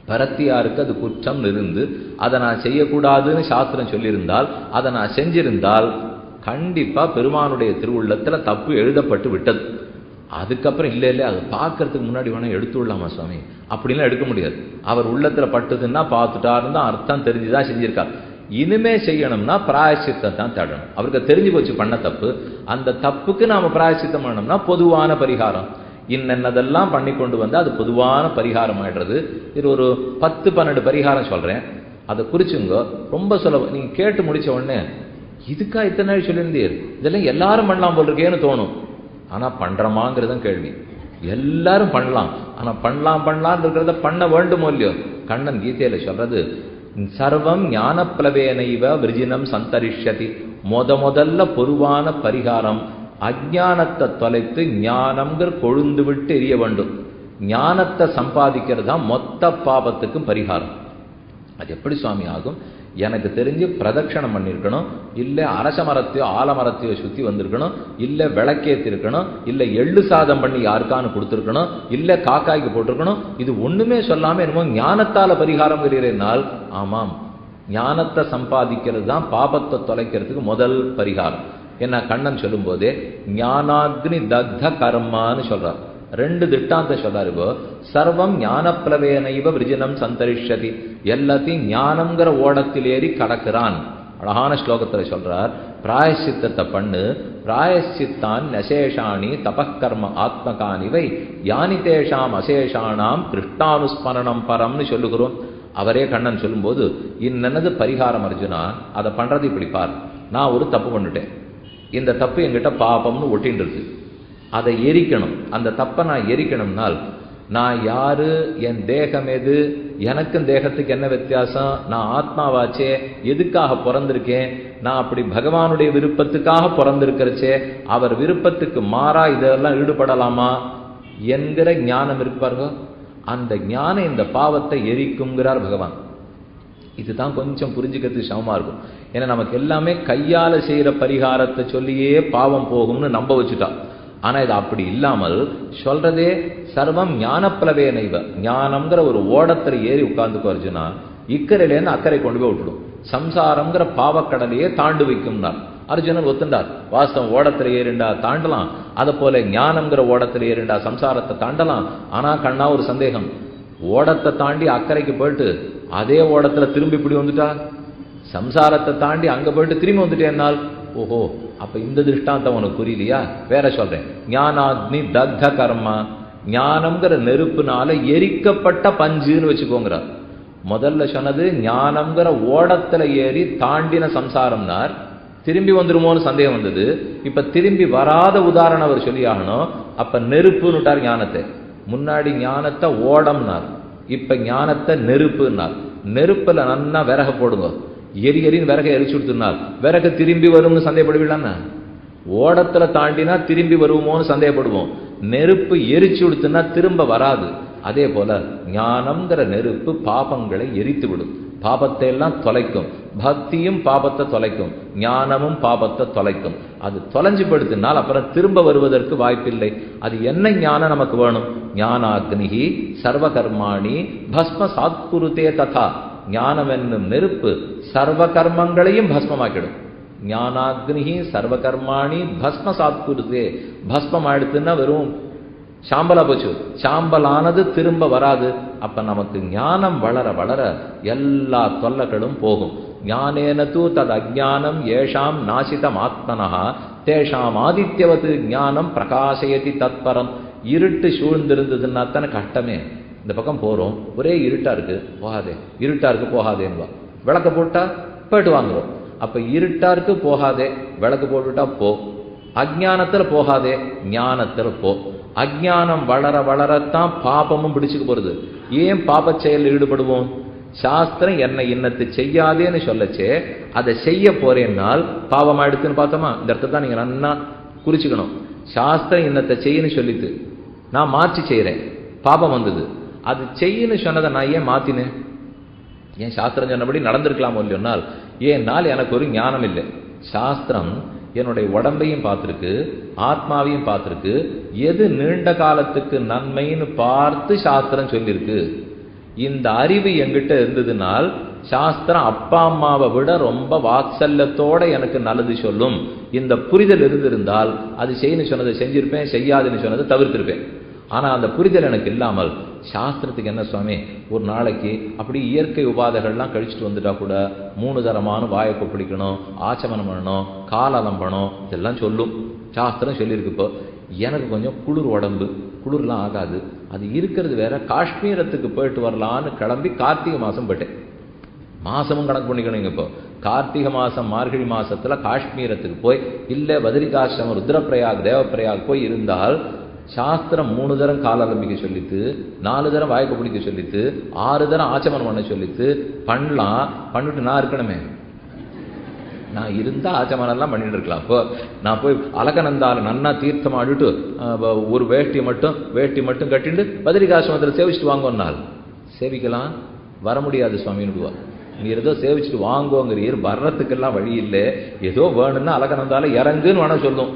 பரத்தியாருக்கு அது குற்றம் இருந்து அதை நான் செய்யக்கூடாதுன்னு சாஸ்திரம் சொல்லியிருந்தால், அதை நான் செஞ்சிருந்தால் கண்டிப்பா பெருமானுடைய திருவுள்ளத்துல தப்பு எழுதப்பட்டு விட்டது. அதுக்கப்புறம் இல்லை இல்லை அதை பார்க்கறதுக்கு முன்னாடி வேணா எடுத்து விடலாமா சுவாமி அப்படின்லாம் எடுக்க முடியாது. அவர் உள்ளத்துல பட்டுதுன்னா பார்த்துட்டாருன்னு தான் அர்த்தம், தெரிஞ்சுதான் செஞ்சிருக்கார். இனிமே செய்யணும்னா பிராயசித்தை தான் தேடணும். அவருக்கு தெரிஞ்சு போச்சு பண்ண தப்பு, அந்த தப்புக்கு நாம பிராயசித்தம் பண்ணணும்னா பொதுவான பரிகாரம் இன்னென்னதெல்லாம் பண்ணி கொண்டு வந்து அது பொதுவான பரிகாரம் ஆயிடுறது. இது ஒரு 10-12 பரிகாரம் சொல்றேன், அதை குறிச்சுங்க. ரொம்ப சுலபம். நீங்க கேட்டு முடிச்ச உடனே இதுக்கா இத்தனை நாள் சொல்லியிருந்தீர், இதெல்லாம் எல்லாரும் பண்ணலாம் போல் இருக்கேன்னு தோணும். ஆனா பண்றமாங்கிறதும் கேள்வி. எல்லாரும் பண்ணலாம், ஆனா பண்ணலாம் இருக்கிறத பண்ண வேண்டுமோ இல்லையோ. கண்ணன் கீதையில சொல்றது, சர்வம் ஞானப்ளவேனைவ விருஜினம் சந்தரிஷ்யதி. முதல்ல பொதுவான பரிகாரம் அஜானத்தை தொலைத்து ஞானம்ங்கிற கொழுந்து விட்டு எரிய வேண்டும். ஞானத்தை சம்பாதிக்கிறது தான் மொத்த பாபத்துக்கும் பரிகாரம். அது எப்படி சுவாமி ஆகும்? எனக்கு தெரிஞ்சு பிரதட்சணம் பண்ணியிருக்கணும், இல்லை அரச மரத்தையோ ஆலமரத்தையோ சுற்றி வந்திருக்கணும், இல்லை விளக்கேற்றிருக்கணும், இல்லை எள்ளு சாதம் பண்ணி யாருக்கான்னு கொடுத்துருக்கணும், இல்லை காக்காய்க்கு போட்டிருக்கணும். இது ஒண்ணுமே சொல்லாம என்னமோ ஞானத்தால பரிகாரம் இருக்கிறேனால், ஆமாம், ஞானத்தை சம்பாதிக்கிறது தான் பாபத்தை தொலைக்கிறதுக்கு முதல் பரிகாரம். என்ன கண்ணன் சொல்லும் போதே ஞானாக்னி தக்த கர்மான்னு சொல்றார். 2 திட்டாந்த சொல்றாரு. இப்போ சர்வம் ஞானப்ளவேனைவ விருஜினம் சந்தரிஷ்யதி, எல்லாத்தையும் ஞானம்ங்கிற ஓடத்தில் ஏறி கடக்கிறான். அழகான ஸ்லோகத்துல சொல்றார், பிராயசித்தத்தை பண்ணு, பிராயசித்தான் நசேஷாணி தபக்கர்ம ஆத்மகானிவை யானி தேஷாம் அசேஷானாம் கிருஷ்ணானுஸ்மரணம் பரம்னு சொல்லுகிறோம். அவரே கண்ணன் சொல்லும்போது, இன்னது பரிகாரம் அர்ஜுனா, அதை பண்றது இப்படி பார். நான் ஒரு தப்பு பண்ணிட்டேன், இந்த தப்பு என்கிட்ட பாபம்னு ஒட்டின்னு இருக்கு, அதை எரிக்கணும். அந்த தப்பை நான் எரிக்கணும்னால் நான் யாரு, என் தேகம் எது, எனக்கும் தேகத்துக்கு என்ன வித்தியாசம், நான் ஆத்மாவாச்சே, எதுக்காக பிறந்திருக்கேன், நான் அப்படி பகவானுடைய விருப்பத்துக்காக பிறந்திருக்கிறச்சே, அவர் விருப்பத்துக்கு மாறா இதெல்லாம் ஈடுபடலாமா என்கிற ஞானம் இருக்கு பாருங்க. அந்த ஞானம் இந்த பாவத்தை எரிக்குங்கிறார் பகவான். இதுதான் கொஞ்சம் புரிஞ்சுக்கிறதுக்கு சமமா இருக்கும். ஏன்னா நமக்கு எல்லாமே கையால செய்யற பரிகாரத்தை சொல்லியே பாவம் போகும்னு நம்ப வச்சுட்டா. ஆனா இது அப்படி இல்லாமல் சொல்றதே சர்வம் ஞானப்ளவே நைவ, ஞானம்ங்கிற ஒரு ஓடத்துல ஏறி உட்கார்ந்துக்கோ அர்ஜுனா, இக்கரையிலேருந்து அக்கறை கொண்டு போய் விட்டுடும். சம்சாரம்ங்கிற பாவக்கடலையே தாண்டு வைக்கும்னார். அர்ஜுனன் ஒத்துண்டார். வாஸ்தவம், ஓடத்துல ஏறிண்டா தாண்டலாம், அதை போல ஞானம்ங்கிற ஓடத்துல ஏறிண்டா சம்சாரத்தை தாண்டலாம். ஆனா கண்ணா ஒரு சந்தேகம், ஓடத்தை தாண்டி அக்கறைக்கு போயிட்டு அதே ஓடத்துல திரும்பி இப்படி வந்துட்டா, சம்சாரத்தை தாண்டி அங்க போயிட்டு திரும்பி வந்துட்டேன்னால் ஓஹோ, அப்ப இந்த திருஷ்டாந்தம் உனக்கு புரியலையா? வேற சொல்றேன். ஞானாக்னி தக்த கர்மா, ஞானம்ங்கிற நெருப்புனால எரிக்கப்பட்ட பஞ்சுன்னு வச்சுக்கோங்கிறார். முதல்ல சொன்னது ஞானம்ங்கிற ஓடத்துல ஏறி தாண்டின சம்சாரம்னார். திரும்பி வந்துருமோன்னு சந்தேகம் வந்தது. இப்ப திரும்பி வராத உதாரணம் அவர் சொல்லி ஆகணும். அப்ப நெருப்புன்னு விட்டார் ஞானத்தை. முன்னாடி ஞானத்தை ஓடம்னார், இப்ப ஞானத்தை நெருப்புன்னார். நெருப்புல நன்னா விறக போடுங்க, எரின்னு விறக எரிச்சு கொடுத்துனார். விறகு திரும்பி வரும்னு சந்தேகப்படுவீங்களான்னா? ஓடத்துல தாண்டினா திரும்பி வருவோமோன்னு சந்தேகப்படுவோம். நெருப்பு எரிச்சு கொடுத்துனா திரும்ப வராது. அதே போல ஞானம்ங்கிற நெருப்பு பாபங்களை எரித்து விடும், பாபத்தை எல்லாம் தொலைக்கும். பக்தியும் பாபத்தை தொலைக்கும், ஞானமும் பாபத்தை தொலைக்கும். அது தொலைஞ்சு படுத்தினால் அப்புறம் திரும்ப வருவதற்கு வாய்ப்பில்லை. அது என்ன ஞானம் நமக்கு வேணும்? ஞானாக்னிஹி சர்வகர்மாணி பஸ்ம சாத்குருதே ததா. ஞானம் என்னும் நெருப்பு சர்வ கர்மங்களையும் பஸ்மமாக்கிடும். ஞானாக்னிஹி சர்வகர்மாணி பஸ்ம சாத்குருதே. பஸ்மம் ஆயிடுத்துன்னா வெறும் சாம்பலா போச்சு, சாம்பலானது திரும்ப வராது. அப்ப நமக்கு ஞானம் வளர வளர எல்லா தொல்லைகளும் போகும். ஞானேன தூ தது அஜ்ஞானம் ஏஷாம் நாசிதம் ஆத்மனஹா தேஷாம் ஆதித்யவது ஞானம் பிரகாசயதி தத்பரம். இருட்டு சூழ்ந்திருந்ததுன்னா தானே கஷ்டமே. இந்த பக்கம் போறோம், ஒரே இருட்டா இருக்கு, போகாதே, இருட்டா இருக்கு போகாதேன்னுவா. விளக்க போட்டா போயிட்டு வாங்குறோம். அப்ப இருட்டா இருக்கு போகாதே, விளக்கு போட்டுட்டா போ. அஜ்ஞானத்துல போகாதே, ஞானத்துல போ. அஜ்ஞானம் வளர வளரத்தான் பாபமும் பிடிச்சுக்கு போறது. ஏன் பாப செயலில் ஈடுபடுவோம்? சாஸ்திரம் என்னை இன்னத்து செய்யாதேன்னு சொல்லச்சே அதை செய்ய போறேன்னால் பாவம் ஆயிடுத்துன்னு பார்த்தோமா? இந்த இடத்துல தான் நீங்க நன்னா குறிச்சுக்கணும். சாஸ்திரம் இன்னத்தை செய்யன்னு சொல்லிட்டு நான் மாற்றி செய்யறேன், பாபம் வந்தது. அது செய்யன்னு சொன்னதை நான் ஏன் மாத்தினேன்? ஏன் சாஸ்திரம் சொன்னபடி நடந்திருக்கலாமோ இல்லையோனால்? ஏன்னால் எனக்கு ஒரு ஞானம் இல்லை. சாஸ்திரம் என்னுடைய உடம்பையும் பார்த்துருக்கு, ஆத்மாவையும் பார்த்துருக்கு. எது நீண்ட காலத்துக்கு நன்மைன்னு பார்த்து சாஸ்திரம் சொல்லியிருக்கு. இந்த அறிவு என்கிட்ட இருந்ததுனால் சாஸ்திரம் அப்பா அம்மாவை விட ரொம்ப வாத்சல்யத்தோட எனக்கு நல்லது சொல்லும். இந்த புரிதல் இருந்திருந்தால் அது செய்யணும் சொன்னதை செஞ்சிருப்பேன், செய்யாதுன்னு சொன்னதை தவிர்த்திருப்பேன். ஆனா அந்த புரிதல் எனக்கு இல்லாமல் சாஸ்திரத்துக்கு என்ன சுவாமி, ஒரு நாளைக்கு அப்படி இயற்கை உபாதைகள்லாம் கழிச்சுட்டு வந்துட்டா கூட 3 தரமான வாயை கொப்பளிக்கணும், ஆச்சமனம் பண்ணணும், காலலம்பணும், இதெல்லாம் சொல்லும் சாஸ்திரம் சொல்லியிருக்கு. இப்போ எனக்கு கொஞ்சம் குளிர் உடம்பு, குளிர்லாம் ஆகாது, அது இருக்கிறது வேற. காஷ்மீரத்துக்கு போயிட்டு வரலான்னு கிளம்பி கார்த்திகை மாசம் போயிட்டேன். மாசமும் கணக்கு பண்ணிக்கணும். இப்போ கார்த்திகை மாசம் மார்கழி மாசத்துல காஷ்மீரத்துக்கு போய் இல்லை பத்ரிகாசிரமம் ருத்ரப்பிரயாக் தேவப்பிரயாக் போய் இருந்தால் சாஸ்திரம் 3 தரம் காலலம்பிக்க சொல்லித்து, 4 தரம் வாய்ப்பு பிடிக்க சொல்லித்து, 6 தரம் ஆச்சமனம் பண்ண சொல்லித்து. பண்ணலாம், பண்ணிட்டு நான் இருக்கணுமே. நான் இருந்தா ஆச்சமனம் எல்லாம் பண்ணிட்டு இருக்கலாம். இப்போ நான் போய் அலகநந்தால நன்னா தீர்த்தம் ஆடிட்டு ஒரு வேட்டி மட்டும் கட்டிட்டு பத்ரிகாசிரமத்தில் சேவிச்சுட்டு வாங்கோன்னால் சேவிக்கலாம், வர முடியாது சுவாமின்னு. நீ ஏதோ சேவிச்சுட்டு வாங்கோங்கிறீர், வர்றதுக்கெல்லாம் வழி இல்லை. ஏதோ வேணும்னா அலகநந்தால இறங்குன்னு வேணா சொல்லும்.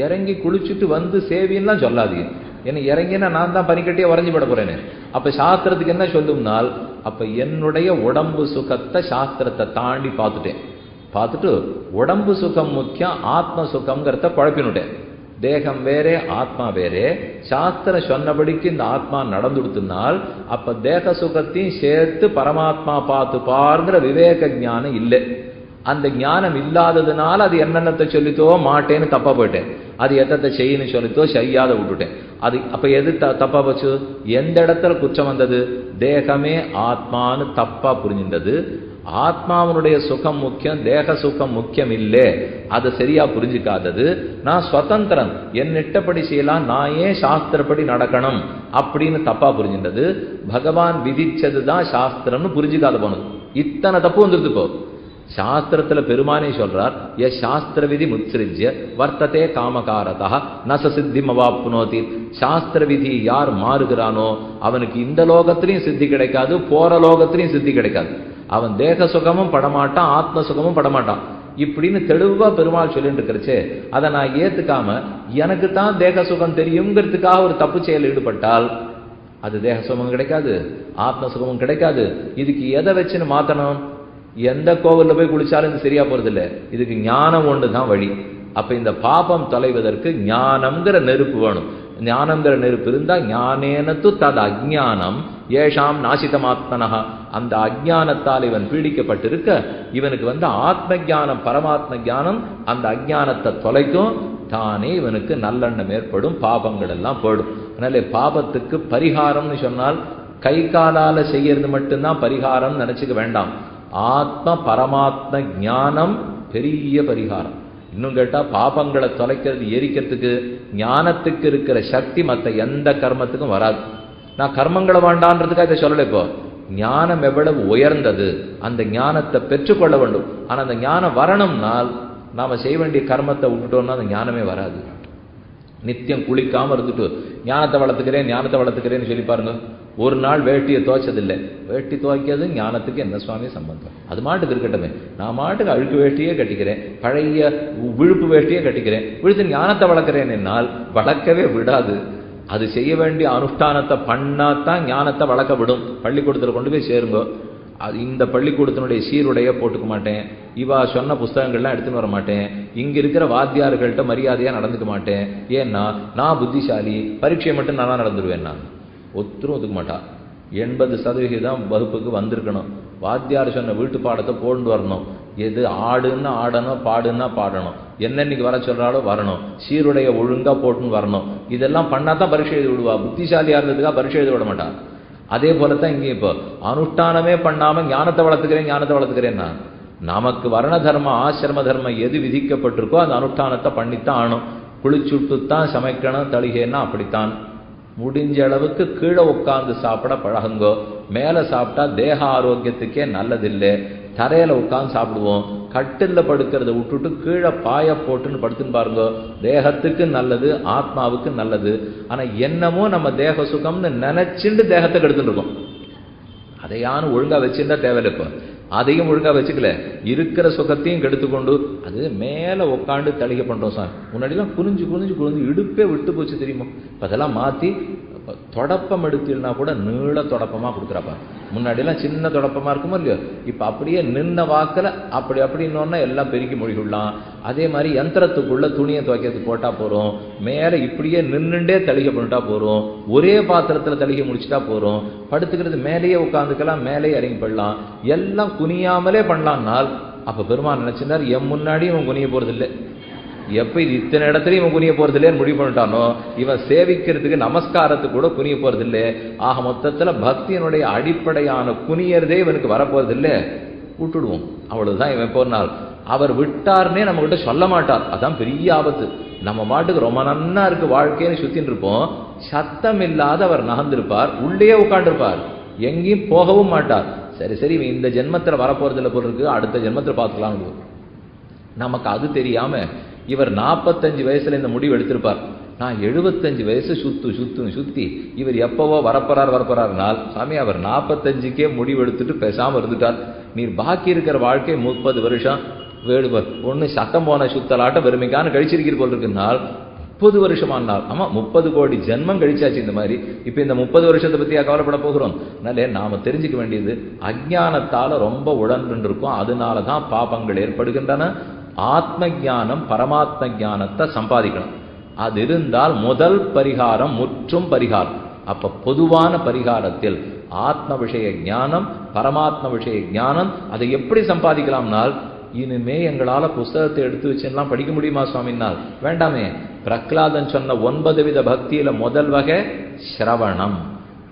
இறங்கி குளிச்சுட்டு வந்து சேவின்லாம் சொல்லாதீங்க. ஏன்னா இறங்கினா நான் தான் பனிக்கட்டியே வரைஞ்சு பட போறேன்னு. அப்ப சாஸ்திரத்துக்கு என்ன சொல்லும்னால், அப்ப என்னுடைய உடம்பு சுகத்தை சாஸ்திரத்தை தாண்டி பார்த்துட்டு உடம்பு சுகம் முக்கியம், ஆத்ம சுகம்ங்கிறத குழப்பினுட்டேன். தேகம் வேறே ஆத்மா வேறே. சாஸ்திரம் சொன்னபடிக்கு இந்த ஆத்மா நடந்துடுத்துனால் அப்ப தேக சுகத்தையும் சேர்த்து பரமாத்மா பார்த்து பாருங்கிற விவேக ஞானம் இல்லை. அந்த ஞானம் இல்லாததுனால அது என்னென்னத்தை சொல்லித்தோ மாட்டேன்னு தப்பா போயிட்டேன். அது எத்தத்தை செய்யணும்னு சொல்லித்தோ செய்யாத விட்டுட்டேன். அது அப்ப எது தப்பா போச்சு? எந்த இடத்துல குற்றம் வந்தது? தேகமே ஆத்மான்னு தப்பா புரிஞ்சின்றது. ஆத்மாவனுடைய சுகம் முக்கியம், தேக சுகம் முக்கியம் இல்லை, அதை சரியா புரிஞ்சுக்காதது. நான் சுதந்திரன், என் இட்டப்படி செய்யலாம், நான் ஏன் சாஸ்திரப்படி நடக்கணும் அப்படின்னு தப்பா புரிஞ்சின்றது. பகவான் விதிச்சதுதான் சாஸ்திரம்னு புரிஞ்சுக்காத போனது. இத்தனை தப்பு வந்துருது. இப்போ சாஸ்திரத்துல பெருமானே சொல்றார், எ சாஸ்திர விதி முத்சிருஜ்ய வர்த்ததே காமகாரதா நச சித்திம் அவாப்னோதி. சாஸ்திர விதி யார் மாறுகிறானோ அவனுக்கு இந்த லோகத்திலையும் சித்தி கிடைக்காது, போற லோகத்திலையும் சித்தி கிடைக்காது. அவன் தேக சுகமும் படமாட்டான், ஆத்ம சுகமும் படமாட்டான். இப்படின்னு தெளிவா பெருமாள் சொல்லிட்டு இருக்கிறச்சே அதை நான் ஏத்துக்காம எனக்கு தான் தேக சுகம் தெரியுங்கிறதுக்காக ஒரு தப்பு செயல் ஈடுபட்டால் அது தேக சுகமும் கிடைக்காது, ஆத்ம சுகமும் கிடைக்காது. இதுக்கு எதை வச்சுன்னு மாத்தணும்? எந்த கோவில்ல போய் குளிச்சாலும் இது சரியா போறது இல்லை. இதுக்கு ஞானம் ஒன்று தான் வழி. அப்ப இந்த பாபம் தொலைவதற்கு ஞானம்ங்கிற நெருப்பு வேணும். ஞானங்கிற நெருப்பு இருந்தா ஞானேனத்து தது அஜ்ஞானம் ஏஷாம் நாசிதமாத்மனஹா. அந்த அஜ்ஞானத்தால் இவன் பீடிக்கப்பட்டிருக்க இவனுக்கு ஆத்ம ஜானம் பரமாத்ம ஜானம் அந்த அஜ்ஞானத்தை தொலைக்கும். தானே இவனுக்கு நல்லெண்ணம் ஏற்படும், பாபங்கள் எல்லாம் போயிடும். அதனால பாபத்துக்கு பரிகாரம்னு சொன்னால் கை காலால செய்யறது மட்டும்தான் பரிகாரம் நினைச்சுக்க வேண்டாம். ஆத்ம பரமாத்ம ஞானம் பெரிய பரிகாரம். இன்னும் கேட்டா பாபங்களை தொலைக்கிறது எரிக்கிறதுக்கு ஞானத்துக்கு இருக்கிற சக்தி மற்ற எந்த கர்மத்துக்கும் வராது. நான் கர்மங்களை வேண்டான்றதுக்காக இதை சொல்லலை. இப்போ ஞானம் எவ்வளவு உயர்ந்தது, அந்த ஞானத்தை பெற்றுக்கொள்ள வேண்டும். ஆனா அந்த ஞானம் வரணும்னால் நாம செய்ய வேண்டிய கர்மத்தை விட்டுட்டோம்னா அந்த ஞானமே வராது. நித்தியம் குளிக்காம இருந்துட்டு ஞானத்தை வளர்த்துக்கிறேன்னு சொல்லி பாருங்க. ஒரு நாள் வேட்டியை துவைச்சதில்லை. வேட்டி துவைக்கிறது ஞானத்துக்கு என்ன சுவாமி சம்பந்தம்? அது மாட்டுக்கு இருக்கட்டுமே. நான் மாட்டுக்கு அழுக்கு வேட்டியே கட்டிக்கிறேன், பழைய விழுப்பு வேட்டியே கட்டிக்கிறேன், விழுத்து ஞானத்தை வளர்க்கிறேன் என்னால் வளர்க்கவே விடாது. அது செய்ய வேண்டிய அனுஷ்டானத்தை பண்ணாதான் ஞானத்தை வளர்க்க விடும். பள்ளிக்கூடத்தில் கொண்டு போய் சேருங்க. அது இந்த பள்ளிக்கூடத்தினுடைய சீருடைய போட்டுக்க மாட்டேன், இவா சொன்ன புஸ்தகங்கள்லாம் எடுத்துன்னு வர மாட்டேன், இங்க இருக்கிற வாத்தியார்கள்ட்ட மரியாதையா நடந்துக்க மாட்டேன், ஏன்னா நான் புத்திசாலி, பரீட்சை மட்டும் நல்லா நடந்துருவேன். நான் ஒத்துரும் ஒத்துக்க மாட்டா. 80% வகுப்புக்கு வந்திருக்கணும். வாத்தியார் சொன்ன வீட்டு பாடத்தை போட்டு வரணும். எது ஆடுன்னா ஆடணும், பாடுன்னா பாடணும், என்னன்னைக்கு வர சொல்றாலோ வரணும், சீருடைய ஒழுங்கா போட்டுன்னு வரணும். இதெல்லாம் பண்ணாதான் பரீட்சை எழுதி விடுவா. புத்திசாலியா இருந்ததுக்காக பரீட்சை எழுத விட மாட்டான். அதே போலத்தான் இங்கே இப்போ அனுஷ்டானமே பண்ணாம ஞானத்தை வளர்த்துக்கிறேன்னா நமக்கு வர்ண தர்மம் ஆசிரம தர்மம் எது விதிக்கப்பட்டிருக்கோ அந்த அனுஷ்டானத்தை பண்ணித்தான் ஆனும். குளிச்சுட்டுத்தான் சமைக்கணும், தளிகைன்னா அப்படித்தான். முடிஞ்ச அளவுக்கு கீழே உட்கார்ந்து சாப்பிட பழகுங்கோ. மேலே சாப்பிட்டா தேக ஆரோக்கியத்துக்கே நல்லதில்லை. தரையில உட்கார்ந்து சாப்பிடுவோம். கட்டில்ல படுக்கிறத விட்டுட்டு கீழே பாய போட்டுன்னு படுத்துன்னு பாருங்க. தேகத்துக்கு நல்லது, ஆத்மாவுக்கு நல்லது. ஆனா என்னமோ நம்ம தேக சுகம்னு நினைச்சுட்டு தேகத்தை கெடுத்துட்டு இருக்கோம். அதையானு ஒழுங்கா வச்சுருந்தா தேவையில்லை. இப்போ அதையும் ஒழுங்கா வச்சுக்கல, இருக்கிற சுகத்தையும் கெடுத்துக்கொண்டு அது மேல உட்காந்து தளிகை பண்றோம் சார். முன்னாடிலாம் குனிஞ்சு இடுப்பே விட்டு போச்சு தெரியுமா? இப்ப அதெல்லாம் மாத்தி தொடப்பம் எடுத்துனா கூட நீள தொடப்பமா கொடுக்குறாப்பா. முன்னாடிலாம் சின்ன தொடப்பமா இருக்குமோ இல்லையோ, இப்ப அப்படியே நின்ன வாக்கில் அப்படின்னோன்னா எல்லாம் பெருக்கி மொழிகொள்ளலாம். அதே மாதிரி யந்திரத்துக்குள்ள துணியை துவைக்கிறதுக்கு போட்டா போறோம், மேல இப்படியே நின்றுண்டே தளிகை பண்ணிட்டா போறோம், ஒரே பாத்திரத்துல தளிகை முடிச்சுட்டா போறோம், படுத்துக்கிறது மேலேயே உட்காந்துக்கலாம், மேலேயே இறங்கி போடலாம், எல்லாம் குனியாமலே பண்ணலாம்னால் அப்ப பெருமான் நினைச்சிருந்தார் என் முன்னாடி இவன் குனிய போறது இல்லை. எப்ப இது இத்தனை இடத்துலயும் இவன் குனிய போறது இல்லைன்னு முடிவு பண்ணிட்டானோ, இவன் சேவிக்கிறதுக்கு நமஸ்காரத்துக்கு கூட குனிய போறது இல்லை. ஆக மொத்தத்துல பக்தியினுடைய அடிப்படையான குனியறதே இவனுக்கு வரப்போறது இல்லை, விட்டுடுவோம். அவ்வளவுதான். இவன் போனால் அவர் விட்டார்னே நம்ம கிட்ட சொல்ல மாட்டார். அதான் பெரிய ஆபத்து. நம்ம மாட்டுக்கு ரொம்ப நன்னா இருக்கு வாழ்க்கைன்னு சுத்தின்னு இருப்போம், சத்தம் இல்லாத அவர் நகர்ந்திருப்பார், உள்ளே உட்காண்டிருப்பார், எங்கேயும் போகவும் மாட்டார். சரி இவன் இந்த ஜென்மத்தில் வரப்போறது இல்லை போல இருக்கு, அடுத்த ஜென்மத்தில் பார்த்துக்கலாம். நமக்கு அது தெரியாம இவர் 45 வயசுல இந்த முடிவு எடுத்திருப்பார். நான் 75 வயசு சுத்தி இவர் எப்பவோ வரப்போறாருனால் சாமி அவர் 45க்கே முடிவு எடுத்துட்டு பேசாம இருந்துட்டார். நீர் பாக்கி இருக்கிற வாழ்க்கை 30 வருஷம் வேடுவர் ஒண்ணு சத்தம் போன சுத்தலாட்ட வெறுமைக்கான கழிச்சிருக்கிற போல் இருக்குனால் 30 வருஷமானால், ஆமா 30 கோடி ஜென்மம் கழிச்சாச்சு இந்த மாதிரி. இப்ப இந்த 30 வருஷத்தை பத்தியா கவலைப்பட போகிறோம்? அதனால நாம தெரிஞ்சுக்க வேண்டியது அஜ்ஞானத்தால ரொம்ப உடன்று இருக்கும், அதனாலதான் பாபங்கள் ஏற்படுகின்றன. ஆத்ம ஞானம் பரமாத்ம ஞானத்தை சம்பாதிக்கணும். அது இருந்தால் முதல் பரிகாரம் முற்றும் பரிகாரம். அப்ப பொதுவான பரிகாரத்தில் ஆத்ம விஷய ஞானம் பரமாத்ம விஷய ஞானம் அதை எப்படி சம்பாதிக்கலாம்னால், இனிமே எங்களால புஸ்தகத்தை எடுத்து வச்சுலாம் படிக்க முடியுமா சுவாமினால்? வேண்டாமே. பிரகலாதன் சொன்ன 9 வித பக்தியில முதல் வகை ஸ்ரவணம்.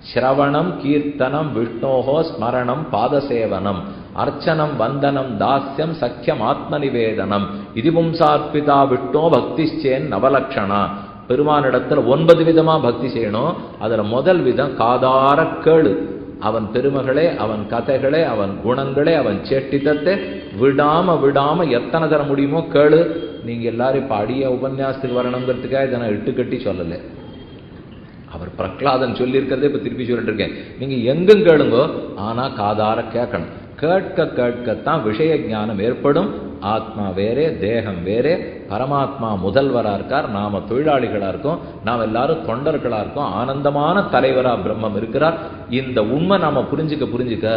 ஸ்ரவணம் கீர்த்தனம் விஷ்ணோஹோ ஸ்மரணம் பாதசேவனம் அர்ச்சனம் வந்தனம் தாஸ்யம் சக்கியம் ஆத்ம நிவேதனம் இது பும்சார்பிதா விஷ்ணோ பக்திச்சேன் நவலக்ஷணா. பெருமானிடத்துல 9 விதமா பக்தி செய்யணும். அதுல முதல் விதம் காதார கேளு. அவன் பெருமைகளே, அவன் கதைகளே, அவன் குணங்களே, அவன் சேட்டித்தத்தை விடாம எத்தனை தர முடியுமோ கேளு. நீங்க எல்லாரும் இப்ப அடிய உபன்யாசத்துக்கு வரணுங்கிறதுக்காக இதை நான் இட்டுக்கட்டி சொல்லலை. அவர் பிரகலாதன் சொல்லியிருக்கிறதே இப்ப திருப்பி சொல்லிட்டு இருக்கேன். நீங்க எங்கும் கேளுங்கோ, ஆனா காதார கேட்கணும். கேட்கத்தான் விஷய ஞானம் ஏற்படும். ஆத்மா வேறே, தேகம் வேறே, பரமாத்மா முதல்வரா இருக்கார், நாம தொழிலாளிகளா இருக்கோம், நாம் எல்லாரும் தொண்டர்களா இருக்கோம், ஆனந்தமான தலைவரா பிரம்மம் இருக்கிறார். இந்த உண்மை நாம புரிஞ்சுக்க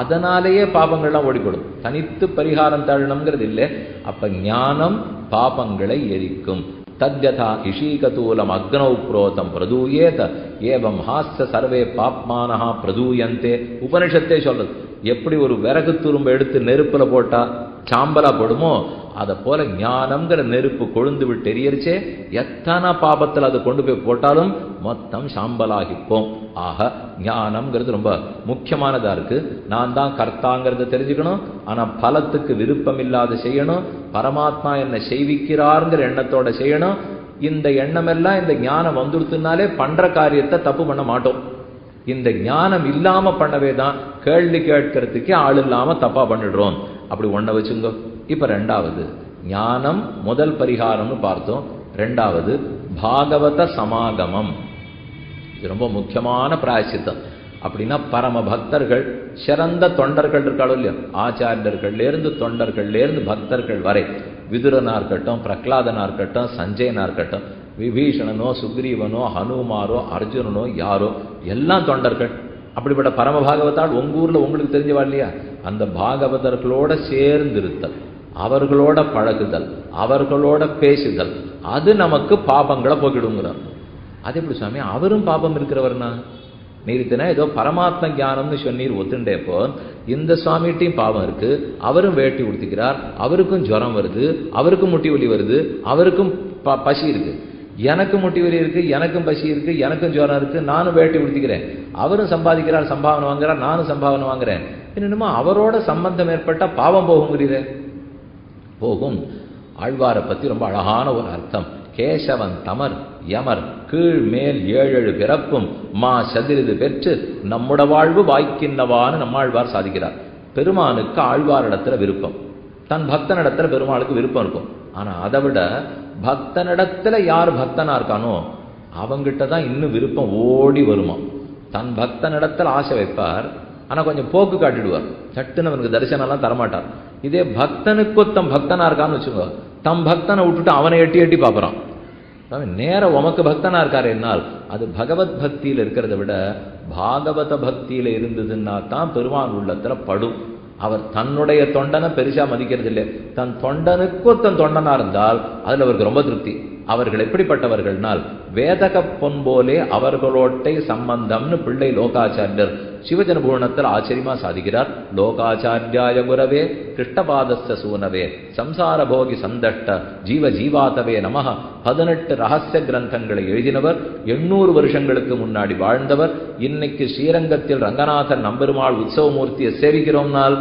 அதனாலேயே பாபங்கள்லாம் ஓடிப்படும். தனித்து பரிகாரம் தள்ளணுங்கிறது இல்லை. அப்ப ஞானம் பாபங்களை எரிக்கும். தத்யதா இஷீகதூலம் அக்னௌ புரோதம் பிரதூயேத ஏவம் ஹாஸ்ய சர்வே பாப்மானஹா பிரதூயந்தே. உபனிஷத்தே சொல்றது. எப்படி ஒரு விறகு துரும்பு எடுத்து நெருப்புல போட்டா சாம்பலா போடுமோ, அதை போல ஞானம்ங்கிற நெருப்பு கொழுந்து விட்டு எரியரிச்சே எத்தனை பாபத்தில் அதை கொண்டு போய் போட்டாலும் மொத்தம் சாம்பலாகிப்போம். ஆக ஞானம்ங்கிறது ரொம்ப முக்கியமானதா இருக்கு. நான் தான் கர்த்தாங்கிறத தெரிஞ்சுக்கணும், ஆனா பலத்துக்கு விருப்பம் இல்லாத செய்யணும். பரமாத்மா என்ன செய்விக்கிறார்ங்கிற எண்ணத்தோட செய்யணும். இந்த எண்ணமெல்லாம் இந்த ஞானம் வந்துடுத்துனாலே பண்ற காரியத்தை தப்பு பண்ண மாட்டோம். இந்த ஞானம் இல்லாம பண்ணவே தான் கேள்வி கேட்கறதுக்கே ஆள் இல்லாம தப்பா பண்ணிடுறோம். அப்படி ஒன்ன வச்சுங்க. இப்ப ரெண்டாவது ஞானம் முதல் பரிகாரம்னு பார்த்தோம். ரெண்டாவது பாகவத சமாகமம். இது ரொம்ப முக்கியமான பிராயசித்தம். அப்படின்னா பரம பக்தர்கள், சிறந்த தொண்டர்கள் இருக்காளோ இல்லையா, ஆச்சாரியர்கள்ல இருந்து தொண்டர்கள்ல இருந்து பக்தர்கள் வரை, விதுரனா இருக்கட்டும், பிரகலாதனா இருக்கட்டும், சஞ்சயனா இருக்கட்டும், விபீஷணனோ சுக்ரீவனோ ஹனுமாரோ அர்ஜுனனோ யாரோ எல்லாம் தொண்டர்கள். அப்படிப்பட்ட பரம பாகவதால் உங்க ஊர்ல உங்களுக்கு தெரிஞ்சவா இல்லையா, அந்த பாகவதர்களோட சேர்ந்து இருத்தல், அவர்களோட பழகுதல், அவர்களோட பேசுதல், அது நமக்கு பாபங்களை போக்கிடுங்கிறார். அது எப்படி சுவாமி, அவரும் பாபம் இருக்கிறவர்னா? நீர்த்தினா ஏதோ பரமாத்ம ஞானம்னு சொன்னீர் ஒத்துண்டேப்போ, இந்த சுவாமிகிட்டையும் பாவம் இருக்கு, அவரும் வேட்டி உடுத்திக்கிறார், அவருக்கும் ஜுரம் வருது, அவருக்கும் முட்டி வலி வருது, அவருக்கும் பசி இருக்கு, எனக்கும் முட்டி வலி இருக்கு, எனக்கும் பசி இருக்கு, எனக்கும் ஜுரம் இருக்கு, நானும் வேட்டி உடுத்திக்கிறேன், அவரும் சம்பாதிக்கிறார், சம்பாவனை வாங்குறார், நானும் சம்பாவனை வாங்குறேன். என்னமோ அவரோட சம்பந்தம் ஏற்பட்டா பாவம் போகுங்கிறீரே. போகும். ஆழ்வாரை பத்தி ரொம்ப அழகான ஒரு அர்த்தம். கேசவன் தமர் யமர் கீழ் மேல் ஏழு பிறப்பும் மா சதிரிது பெற்று நம்முட வாழ்வு வாய்க்கின்றவான்னு நம்மாழ்வார் சாதிக்கிறார். பெருமானுக்கு ஆழ்வாரிடத்துல விருப்பம், தன் பக்தனிடத்துல பெருமாளுக்கு விருப்பம் இருக்கும். ஆனா அதை விட பக்தனிடத்துல யார் பக்தனா இருக்கானோ அவங்கிட்ட தான் இன்னும் விருப்பம் ஓடி வருமா. தன் பக்தனிடத்துல ஆசை வைப்பார், ஆனா கொஞ்சம் போக்கு காட்டிடுவார், சட்டுன்னு அவனுக்கு தரிசனம் எல்லாம் தரமாட்டார். இதே பக்தனுக்கு தம் பக்தனா இருக்கான்னு வச்சுக்கோ, தம் பக்தனை விட்டுட்டு அவனை எட்டி எட்டி பார்ப்பறான். நேர உமக்கு பக்தனா இருக்காரு என்னால் அது பகவத் பக்தியில இருக்கிறத விட பாகவத பக்தியில இருந்ததுன்னா தான் பெருமான் உள்ளத்துல படும். அவர் தன்னுடைய தொண்டனை பெருசா மதிக்கிறது இல்லை, தன் தொண்டனுக்கும் தன் தொண்டனா இருந்தால் அதுல அவருக்கு ரொம்ப திருப்தி. அவர்கள் எப்படிப்பட்டவர்கள்னால் வேதக பொன்போலே அவர்களோட்டை சம்பந்தம்னு பிள்ளை லோகாச்சாரியர் சிவஜன பூர்ணத்தில் ஆச்சரியமா சாதிக்கிறார். லோகாச்சாரியாய குரவே கிருஷ்ணபாதஸ்ய சூனவே சம்சார போகி சந்தஷ்ட ஜீவ ஜீவாதவே நமஹ 18 ரகசிய கிரந்தங்களை எழுதினவர், 800 வருஷங்களுக்கு முன்னாடி வாழ்ந்தவர். இன்னைக்கு ஸ்ரீரங்கத்தில் ரங்கநாதன் நம்பெருமாள் உற்சவமூர்த்தியை சேவிக்கிறோம்னால்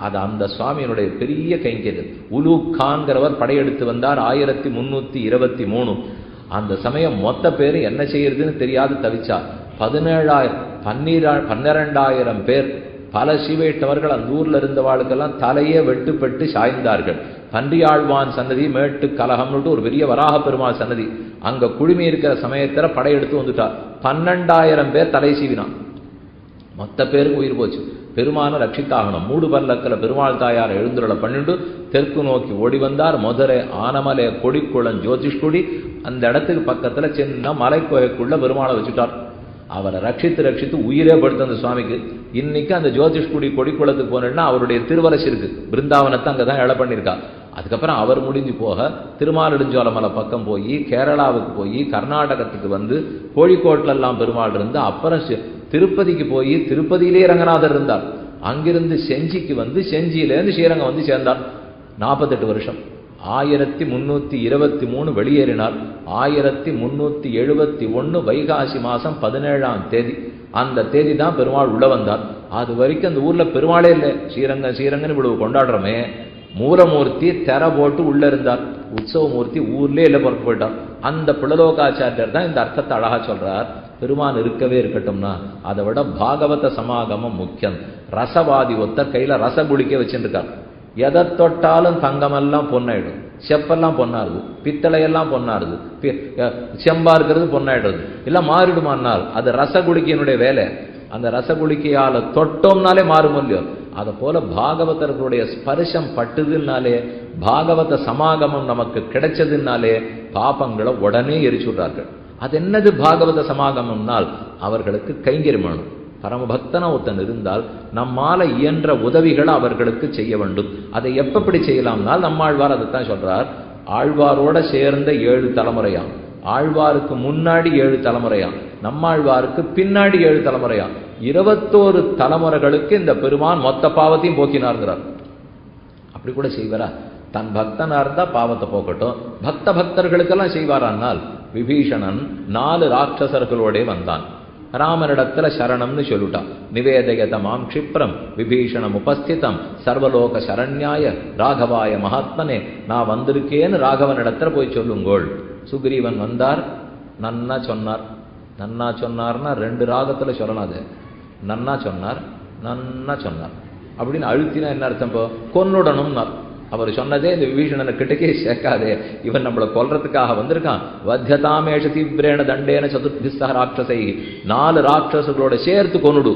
அது அந்த சுவாமியினுடைய பெரிய கைங்கரியம். உலு கான்கிறவர் படையெடுத்து வந்தார் 1323. அந்த சமயம் மொத்த பேர் என்ன செய்யறதுன்னு தெரியாது தவிச்சார். 12,000 பேர் பல சிவையிட்டவர்கள் அந்த ஊர்ல இருந்தவாளுக்கெல்லாம் தலையே வெட்டுப்பட்டு சாய்ந்தார்கள். பன்றியாழ்வான் சன்னதி மேட்டு கலகம்னு ஒரு பெரிய வராக பெருமாள் சன்னதி, அங்க குழுமி இருக்கிற சமயத்துல படையெடுத்து வந்துட்டார். 12,000 பேர் தலை சீவினான். மொத்த பேருக்கு உயிர் போச்சு. பெருமான ரட்சித்தாகணும். மூடு பல்லக்கில் பெருமாள் தாயார் எழுந்துருளை பண்ணிட்டு தெற்கு நோக்கி ஓடி வந்தார். மதுரை ஆனமலை கொடிக்குளம் ஜோதிஷ்குடி, அந்த இடத்துக்கு பக்கத்துல சின்ன மலை கோயக்குள்ள பெருமாளை வச்சுட்டார். அவரை ரட்சித்து உயிரே படுத்த அந்த சுவாமிக்கு. இன்னைக்கு அந்த ஜோதிஷ்குடி கொடிக்குளத்துக்கு போனேன்னா அவருடைய திருவரசு இருக்கு, பிருந்தாவனத்தை அங்கதான் இழ பண்ணியிருக்கா. அதுக்கப்புறம் அவர் முடிஞ்சு போக திருமாலிடுஞ்சோலமலை பக்கம் போய் கேரளாவுக்கு போய் கர்நாடகத்துக்கு வந்து கோழிக்கோட்டில எல்லாம் பெருமாள் இருந்து அப்புறம் திருப்பதிக்கு போய் திருப்பதியிலே ரங்கநாதர் இருந்தார். அங்கிருந்து செஞ்சிக்கு வந்து செஞ்சியிலேருந்து ஸ்ரீரங்கம் வந்து சேர்ந்தார். 48 வருஷம். 1323 வெளியேறினார். 1371 வைகாசி மாசம் 17ஆம் தேதி அந்த தேதி தான் பெருமாள் உள்ள வந்தார். அது வரைக்கும் அந்த ஊர்ல பெருமாளே இல்லை. ஸ்ரீரங்கன்னு இவ்வளவு கொண்டாடுறோமே, மூலமூர்த்தி தெர போட்டு உள்ள இருந்தார். உற்சவமூர்த்தி ஊர்லே இல்லை, புறத்து போயிட்டார். அந்த பிள்ளலோகாச்சாரியர் தான் இந்த அர்த்தத்தை அழகா சொல்றார். பெருமான் இருக்கவே இருக்கட்டும்னா அதை விட பாகவத சமாகமம் முக்கியம். ரசவாதி ஒருத்தர் கையில ரசகுடிக்க வச்சுருக்கார். எதை தொட்டாலும் தங்கமெல்லாம் பொன்னாயிடும், செப்பெல்லாம் பொன்னாருது, பித்தளையெல்லாம் பொன்னாருது, செம்பா இருக்கிறது பொன்னாயிடுறது, இல்லை மாறிடுமானால் அது ரசகுடிக்கையினுடைய வேலை. அந்த ரசகுடிக்கையால தொட்டோம்னாலே மாறும் இல்லையோ. அதை போல பாகவதர்களுடைய ஸ்பர்ஷம் பட்டுதுனாலே, பாகவத சமாகமம் நமக்கு கிடைச்சதுனாலே பாபங்களை உடனே எரிச்சுடுறார்கள். அது என்னது பாகவத சமாகமம்னால்? அவர்களுக்கு கைங்கரியம் வேணும். பரமபக்தனா ஒருத்தன் இருந்தால் நம்மால இயன்ற உதவிகளை அவர்களுக்கு செய்ய வேண்டும். அதை எப்படி செய்யலாம்னால் நம்மாழ்வார் அதைத்தான் சொல்றார். ஆழ்வாரோட சேர்ந்த 7 தலைமுறையாம், ஆழ்வாருக்கு முன்னாடி 7 தலைமுறையாம், நம்மாழ்வாருக்கு பின்னாடி 7 தலைமுறையாம், 21 தலைமுறைகளுக்கு இந்த பெருமான் மொத்த பாவத்தையும் போக்கினார்கிறார். அப்படி கூட செய்வாரா? தன் பக்தனா இருந்தா பாவத்தை போக்கட்டும், பக்தர்களுக்கெல்லாம் செய்வாரானால் விபீஷணன் 4 ராட்சசர்களோட வந்தான். ராமனிடத்துல சரணம்னு சொல்லிட்டான். நிவேதயதமாம் க்ஷிப்ரம் விபீஷணம் உபஸ்திதம் சர்வலோக சரண்யாய ராகவாய மகாத்மனே, நான் வந்திருக்கேன்னு ராகவனிடத்துல போய் சொல்லுங்கோள். சுக்ரீவன் வந்தார், நன்னா சொன்னார். நன்னா சொன்னார்னா 2 ராகத்துல சொல்லலாது. நன்னா சொன்னார், நன்னா சொன்னார் அப்படின்னு அழுத்தினா என்ன அர்த்தம்? இப்போ கொன்னுடணும்னார். அவர் சொன்னதே இந்த விபீஷணனை கிட்டக்கே சேர்க்காதே, இவன் நம்மளை கொல்றதுக்காக வந்திருக்கான். வத்தியதாமேஷ தீவிரேன தண்டேன சதுர்பிஸ்ஸ ராட்சசை, 4 ராட்சசர்களோட சேர்த்து கொன்னுடு.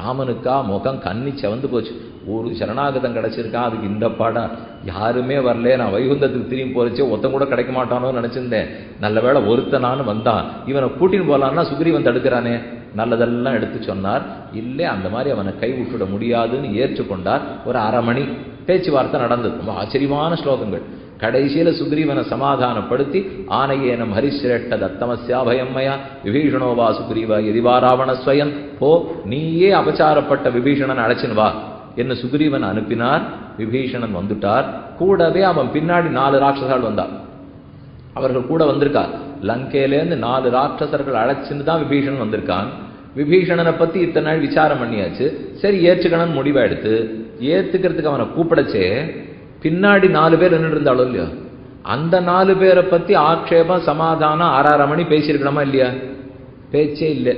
ராமனுக்கா முகம் கண்ணி செவந்து போச்சு. ஒரு சரணாகதம் கிடைச்சிருக்கான், அதுக்கு இந்த பாடா? யாருமே வரல, நான் வைகுந்தத்துக்கு திரும்பி போறச்சே ஒருத்தன் கூட கிடைக்க மாட்டானோன்னு நினைச்சிருந்தேன். நல்ல வேளை ஒருத்தனானு வந்தான். இவனை கூட்டின்னு போலான்னா சுக்ரீவன் தடுக்கிறானே. நல்லதெல்லாம் எடுத்து சொன்னார். இல்லை, அந்த மாதிரி அவனை கை விட்டுவிட முடியாதுன்னு ஏற்றுக்கொண்டார். ஒரு 1/2 மணி பேச்சுவார்த்தை நடந்தது. ரொம்ப ஆச்சரியமான ஸ்லோகங்கள். கடைசியில சுக்ரீவனை சமாதானப்படுத்தி, ஆனையேனம் ஹரிசிரேட்ட தத்தமஸ்யா பயம்மயா விபீஷணோவா சுக்ரீவா எதிவா ராவண ஸ்வயன், போ நீயே அபச்சாரப்பட்ட விபீஷணன் அழைச்சின் வா என்ன சுக்ரீவன் அனுப்பினார். விபீஷணன் வந்துட்டார். கூடவே அவன் பின்னாடி 4 ராட்சசர்கள் வந்தார். அவர்கள் கூட வந்திருக்கார். லங்கையிலேருந்து 4 ராட்சசர்கள் அழைச்சின்னு தான் விபீஷணன் வந்திருக்கான். விபீஷணனை பத்தி இத்தனை நாள் விசாரம் பண்ணியாச்சு. சரி ஏற்றுக்கணும்னு முடிவா எடுத்து ஏத்துக்கிறதுக்கு அவனை கூப்பிடச்சே பின்னாடி 4 பேர் நின்று இருந்தாலும் இல்லையா, அந்த 4 பேரை பத்தி ஆக்ஷேபம் சமாதானம் 1/2 மணி பேசியிருக்கணுமா இல்லையா? பேச்சே இல்லை.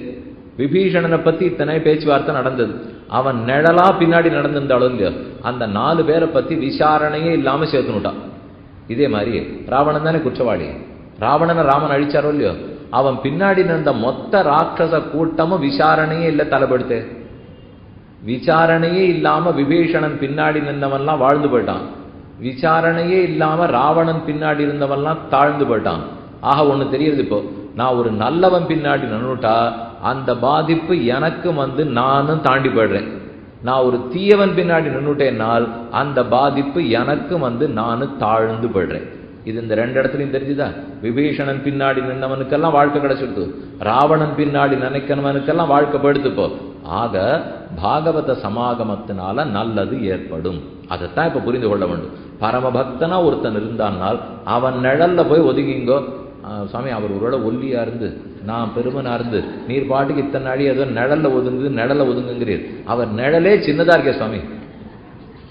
விபீஷணனை பத்தி இத்தனை பேச்சுவார்த்தை நடந்தது. அவன் நிழலா பின்னாடி நடந்திருந்தாலும் இல்லையா, அந்த 4 பேரை பத்தி விசாரணையே இல்லாம சேர்த்துனுட்டான். இதே மாதிரி ராவணன் தானே குற்றவாளி. ராவணனை ராமன் அழிச்சாரோ இல்லையோ, அவன் பின்னாடி நின்ற மொத்த ராட்சச கூட்டமும் விசாரணையே இல்லை தலைப்படுத்து. விசாரணையே இல்லாம விபீஷணன் பின்னாடி நின்றவன்லாம் வாழ்ந்து போயிட்டான். விசாரணையே இல்லாம ராவணன் பின்னாடி இருந்தவன்லாம் தாழ்ந்து போயிட்டான். ஆக ஒண்ணு தெரியுது, இப்போ நான் ஒரு நல்லவன் பின்னாடி நின்னுட்டா அந்த பாதிப்பு எனக்கு நானும் தாண்டி போயிடுறேன். நான் ஒரு தீயவன் பின்னாடி நின்னுட்டேன்னால் அந்த பாதிப்பு எனக்கு நானும் தாழ்ந்து போயிடுறேன். இது இந்த 2 இடத்துலையும் தெரிஞ்சுதா? விபீஷணன் பின்னாடி நின்னவனுக்கெல்லாம் வாழ்க்கை கிடைச்சிடுது, ராவணன் பின்னாடி நினைக்கிறவனுக்கெல்லாம் வாழ்க்கை போயிடுத்துப்போ. ஆக பாகவத சமாகமத்தினால நல்லது ஏற்படும். அதைத்தான் இப்ப புரிந்து கொள்ள வேண்டும். பரமபக்தனா ஒருத்தன் இருந்தானால் அவன் நிழல்ல போய் ஒதுங்கிங்கோ. சுவாமி, அவர் ஒருவேளை ஒல்லியா இருந்து நான் பெருமனா இருந்து நீர் பாட்டுக்கு இத்தனை நாடி ஏதோ நிழல்ல ஒதுங்குங்கிறீர். அவர் நிழலே சின்னதா இருக்கே சுவாமி,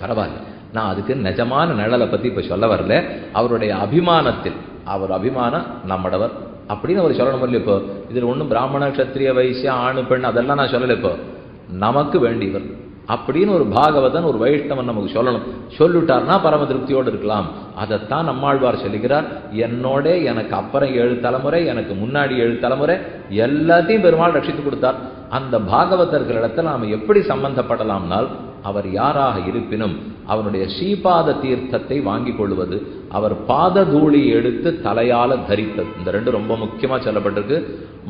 பரவாயில்ல. நான் அதுக்கு நிஜமான நிழலை பத்தி இப்ப சொல்ல வரல. அவருடைய அபிமானத்தில், அவர் அபிமானம் நம்மடவர் அப்படின்னு அவர் சொல்லணும் இல்லையா? இப்போ இதுல ஒன்றும் பிராமண கஷத்திரிய வைசிய ஆணு பெண் அதெல்லாம் நான் சொல்லலை. இப்போ நமக்கு வேண்டியவர் அப்படின்னு ஒரு பாகவதன் ஒரு வைஷ்ணவன் நமக்கு சொல்லணும். சொல்லிட்டார்னா பரம திருப்தியோடு இருக்கலாம். அதைத்தான் நம்மாழ்வார் சொல்லுகிறார். என்னோட எனக்கு அப்புறம் 7 தலைமுறை, எனக்கு முன்னாடி 7 தலைமுறை எல்லாத்தையும் பெருமாள் ரட்சித்து கொடுத்தார். அந்த பாகவதர்களிடத்தில் நாம் எப்படி சம்பந்தப்படலாம்னால், அவர் யாராக இருப்பினும் அவனுடைய ஸ்ரீபாத தீர்த்தத்தை வாங்கி கொள்வது, அவர் பாத தூளி எடுத்து தலையால தரித்தது, இந்த 2 ரொம்ப முக்கியமா சொல்லப்பட்டிருக்கு.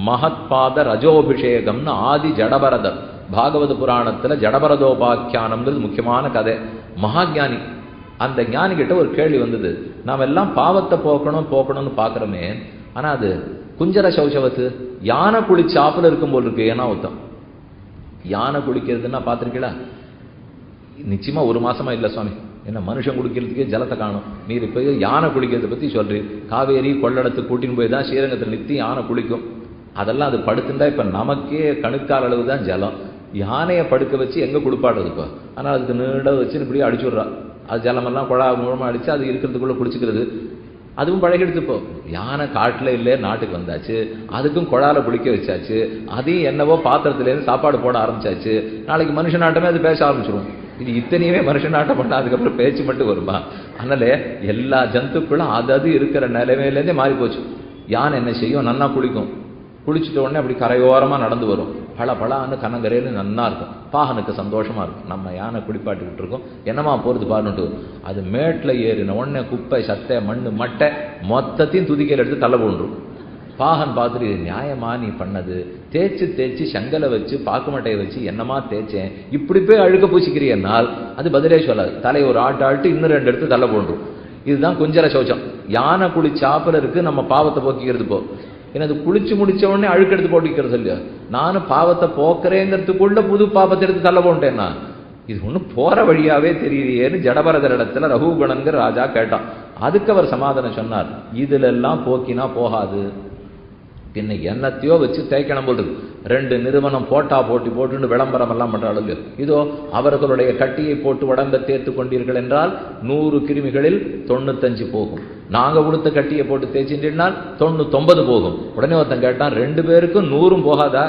மகத்பாத ரஜோபிஷேகம்னு ஆதி ஜடபரதர் பாகவத புராணத்துல ஜடபரதோபாக்கியானம்ன்றது முக்கியமான கதை. மகாஜானி, அந்த ஞானி கிட்ட ஒரு கேள்வி வந்தது. நாம் எல்லாம் பாவத்தை போக்கணும்னு பாக்குறோமே, ஆனா அது குஞ்சர சௌசவத்து யானை குளிச்சாப்புல இருக்கும் போல் இருக்கு. ஏன்னா ஒருத்தம் யானை குளிக்கிறதுன்னா பார்த்துருக்கீங்களா? நிச்சயமா 1 மாசமா இல்லை சுவாமி. என்ன மனுஷன் குடிக்கிறதுக்கே ஜலத்தை காணும். நீர் இப்போ யானை குளிக்கிறத பத்தி சொல்றீர். காவேரி கொள்ளடத்துக்கு கூட்டின்னு போய் தான் ஸ்ரீரங்கத்தில் நித்தி யானை குளிக்கும். அதெல்லாம் அது படுத்துட்டா இப்ப நமக்கே கணுக்கால் அளவு தான் ஜலம். யானையை படுக்க வச்சு எங்க குளிப்பாடுறது இப்போ? ஆனால் அதுக்கு நீட வச்சு இப்படியே அடிச்சு விட்றா. அது ஜலமெல்லாம் குழா மூலமா அடிச்சு அது இருக்கிறதுக்குள்ள குளிச்சுக்கிறது. அதுவும் பழகிடுத்து. இப்போ யானை காட்டுல இல்லை, நாட்டுக்கு வந்தாச்சு, அதுக்கும் குழால குளிக்க வச்சாச்சு, அதையும் என்னவோ பாத்திரத்துலேருந்து சாப்பாடு போட ஆரம்பிச்சாச்சு. நாளைக்கு மனுஷனாட்டமே அது பேச ஆரம்பிச்சிடும். இது இத்தனையுமே மனுஷனாட்டம் பண்ணா அதுக்கப்புறம் பேச்சு மட்டும் வருமா? அதனால எல்லா ஜந்துக்களும் அது இருக்கிற நிலைமையிலேருந்தே மாறி போச்சு. யானை என்ன செய்யும்? நன்னா குளிக்கும். குளிச்சுட்ட உடனே அப்படி கரையோரமா நடந்து வரும். பல பலான்னு கனகரையில நன்னா இருக்கும். பாகனுக்கு சந்தோஷமா இருக்கும். நம்ம யானை குளிப்பாட்டிக்கிட்டு இருக்கோம், என்னமா போறது பாருன்னுட்டு அது மேட்டில் ஏறின உடனே குப்பை சட்டை மண்ணு மட்டை மொத்தத்தையும் துதிக்கையில் எடுத்து தள்ள போன்றும். பாகன் பார்த்துட்டு இது நியாயமா நீ பண்ணது, தேய்ச்சி செங்கலை வச்சு பாக்குமட்டையை வச்சு என்னமா தேய்ச்சேன், இப்படி போய் அழுக்க பூசிக்கிறியன்னால் அது பதிலே சொல்லாது. தலையை ஒரு ஆட்டு இன்னும் 2 எடுத்து தள்ள போன்றும். இதுதான் குஞ்சர சௌச்சம். யானை குளிச்சாப்பில் இருக்கு நம்ம பாவத்தை போக்கிக்கிறது போ. ஏன்னா அது குளிச்சு முடிச்ச உடனே அழுக்கு எடுத்து போட்டிக்கிறது இல்லையா. நானும் பாவத்தை போக்குறேங்கிறதுக்குள்ள புது பாவத்தை எடுத்து தள்ள போட்டேன்னா இது ஒன்றும் போற வழியாவே தெரியலையேன்னு ஜடபரதர் இடத்துல ரகுகுணன்கிற ராஜா கேட்டான். அதுக்கு அவர் சமாதானம் சொன்னார், இதுல எல்லாம் போக்கினா போகாது, பின்ன என்னத்தையோ வச்சு தேய்க்கணும் போல் இருக்கு. 2 நிறுவனம் போட்டுன்னு விளம்பரம் எல்லாம் பண்றாங்க. இதோ அவர்களுடைய கட்டியை போட்டு உடம்ப தேர்த்து கொண்டீர்கள் என்றால் 100 கிருமிகளில் 95 போகும். நாங்க கொடுத்த கட்டியை போட்டு தேய்ச்சின்றால் 99 போகும். உடனே ஒருத்தன் கேட்டான், 2 பேருக்கும் 100 போகாதா?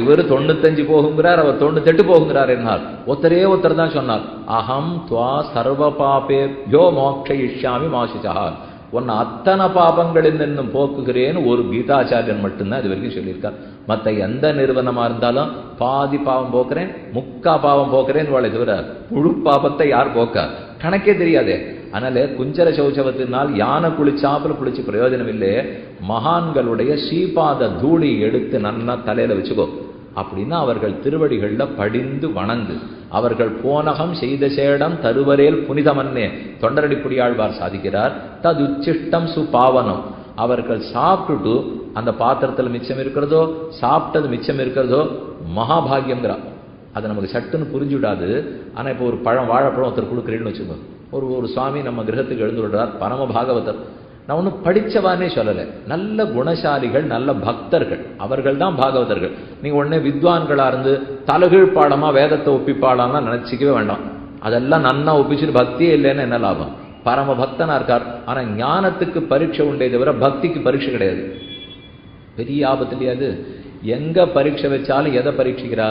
இவர் 95 போகுங்கிறார், அவர் 98 போகுங்கிறார். என்னால் ஒருத்தர் தான் சொன்னார், அகம் துவா சர்வ பாபேப்யோ மோக்ஷயிஷ்யாமி மாசுச்சா, உன்னை அத்தனை பாபங்களில் நின்னும் போக்குகிறேன்னு ஒரு கீதாச்சாரியன் மட்டும்தான் இது வரைக்கும் சொல்லியிருக்கார். மற்ற எந்த நிறுவனமா இருந்தாலும் பாதி பாவம் போக்குறேன், முக்கா பாவம் போக்குறேன்னு வாழை தவிர முழு பாபத்தை யார் போக்க கணக்கே தெரியாதே. அதனால குஞ்சர சௌச்சவத்தினால் யானை குளிச்சு பிரயோஜனம் இல்லையே. மகான்களுடைய ஸ்ரீபாத தூளி எடுத்து நன்னா தலையில வச்சுக்கோ. அப்படின்னா அவர்கள் திருவடிகள்ல படிந்து வணங்கு. அவர்கள் போனகம் செய்த சேடம் தருவரேல் புனிதமன்னே தொண்டரடிப்புடியாழ்வார் சாதிக்கிறார். தது உச்சிஷ்டம் சுபாவனம். அவர்கள் சாப்பிட்டுட்டு அந்த பாத்திரத்தில் மிச்சம் இருக்கிறதோ சாப்பிட்டது மிச்சம் இருக்கிறதோ மகாபாகியங்கிறார். அது நமக்கு சட்டுன்னு புரிஞ்சுவிடாது. ஆனா இப்போ ஒரு வாழைப்பழம் ஒருத்தர் கொடுக்குறேன்னு வச்சுக்கோ. ஒரு சுவாமி நம்ம கிரகத்துக்கு எழுந்து விடுறார், பரம பாகவதர். நான் ஒன்றும் படித்தவானே சொல்லலை, நல்ல குணசாலிகள் நல்ல பக்தர்கள், அவர்கள் தான் பாகவதர்கள். நீங்க உடனே வித்வான்களா இருந்து தலகீழ் பாடமா வேதத்தை ஒப்பிப்பாடலாம் நினைச்சிக்கவே வேண்டாம். அதெல்லாம் நன்னா ஒப்பிச்சுட்டு பக்தியே இல்லைன்னு என்ன லாபம்? பரம பக்தனா இருக்கார், ஆனா ஞானத்துக்கு பரீட்சை உண்டே தவிர பக்திக்கு பரீட்சை கிடையாது. பெரிய ஆபத்து இல்லையாது. எங்க பரீட்சை வச்சாலும் எதை பரீட்சிக்கிறா?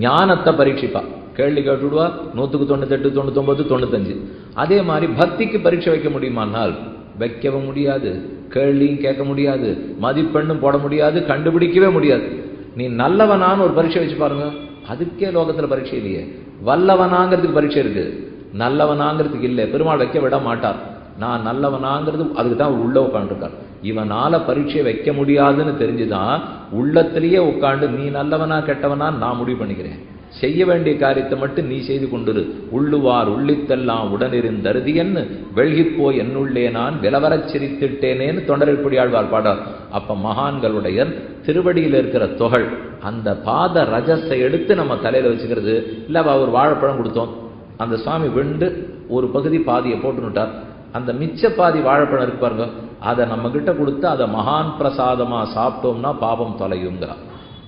ஞானத்தை பரீட்சிப்பா. கேள்வி கேட்டுடுவா, 100க்கு 98, 99, 95. அதே மாதிரி பக்திக்கு பரீட்சை வைக்க முடியுமானால் வைக்கவும் முடியாது, கேள்வியும் கேட்க முடியாது, மதிப்பெண்ணும் போட முடியாது, கண்டுபிடிக்கவே முடியாது. நீ நல்லவனான்னு ஒரு பரீட்சை வச்சு பாருங்க, அதுக்கே லோகத்துல பரீட்சை இல்லையே. வல்லவனாங்கிறதுக்கு பரீட்சை இருக்கு, நல்லவனாங்கிறதுக்கு இல்லை. பெருமாள் வைக்க விட மாட்டார். நான் நல்லவனாங்கிறது அதுக்கு தான் உள்ள உட்காந்துருக்கார். இவனால பரீட்சையை வைக்க முடியாதுன்னு தெரிஞ்சுதான் உள்ளத்திலேயே உட்காந்து நீ நல்லவனா கெட்டவனா நான் முடிவு பண்ணிக்கிறேன், செய்ய வேண்டிய காரியத்தை மட்டும் நீ செய்து கொண்டிரு. உள்ளுவார் உள்ளித்தெல்லாம் உடனிருந்தருதியன்னு வெள்கிப்போய் என்னுள்ளே நான் விலவரச் சிரித்திட்டேனேன்னு தொண்டரிப்புடியாழ்வார் பாடார். அப்ப மகான்களுடைய திருவடியில் இருக்கிற தொகை அந்த பாத ரஜஸை எடுத்து நம்ம தலையில வச்சுக்கிறது இல்ல. ஒரு வாழைப்பழம் கொடுத்தோம், அந்த சுவாமி விண்டு ஒரு பகுதி பாதியை போட்டுனுட்டார். அந்த மிச்ச பாதி வாழைப்பழம் இருக்கு பாருங்க, அதை நம்ம கிட்ட கொடுத்து அதை மகான் பிரசாதமா சாப்பிட்டோம்னா பாபம் தொலையுங்கிறார்.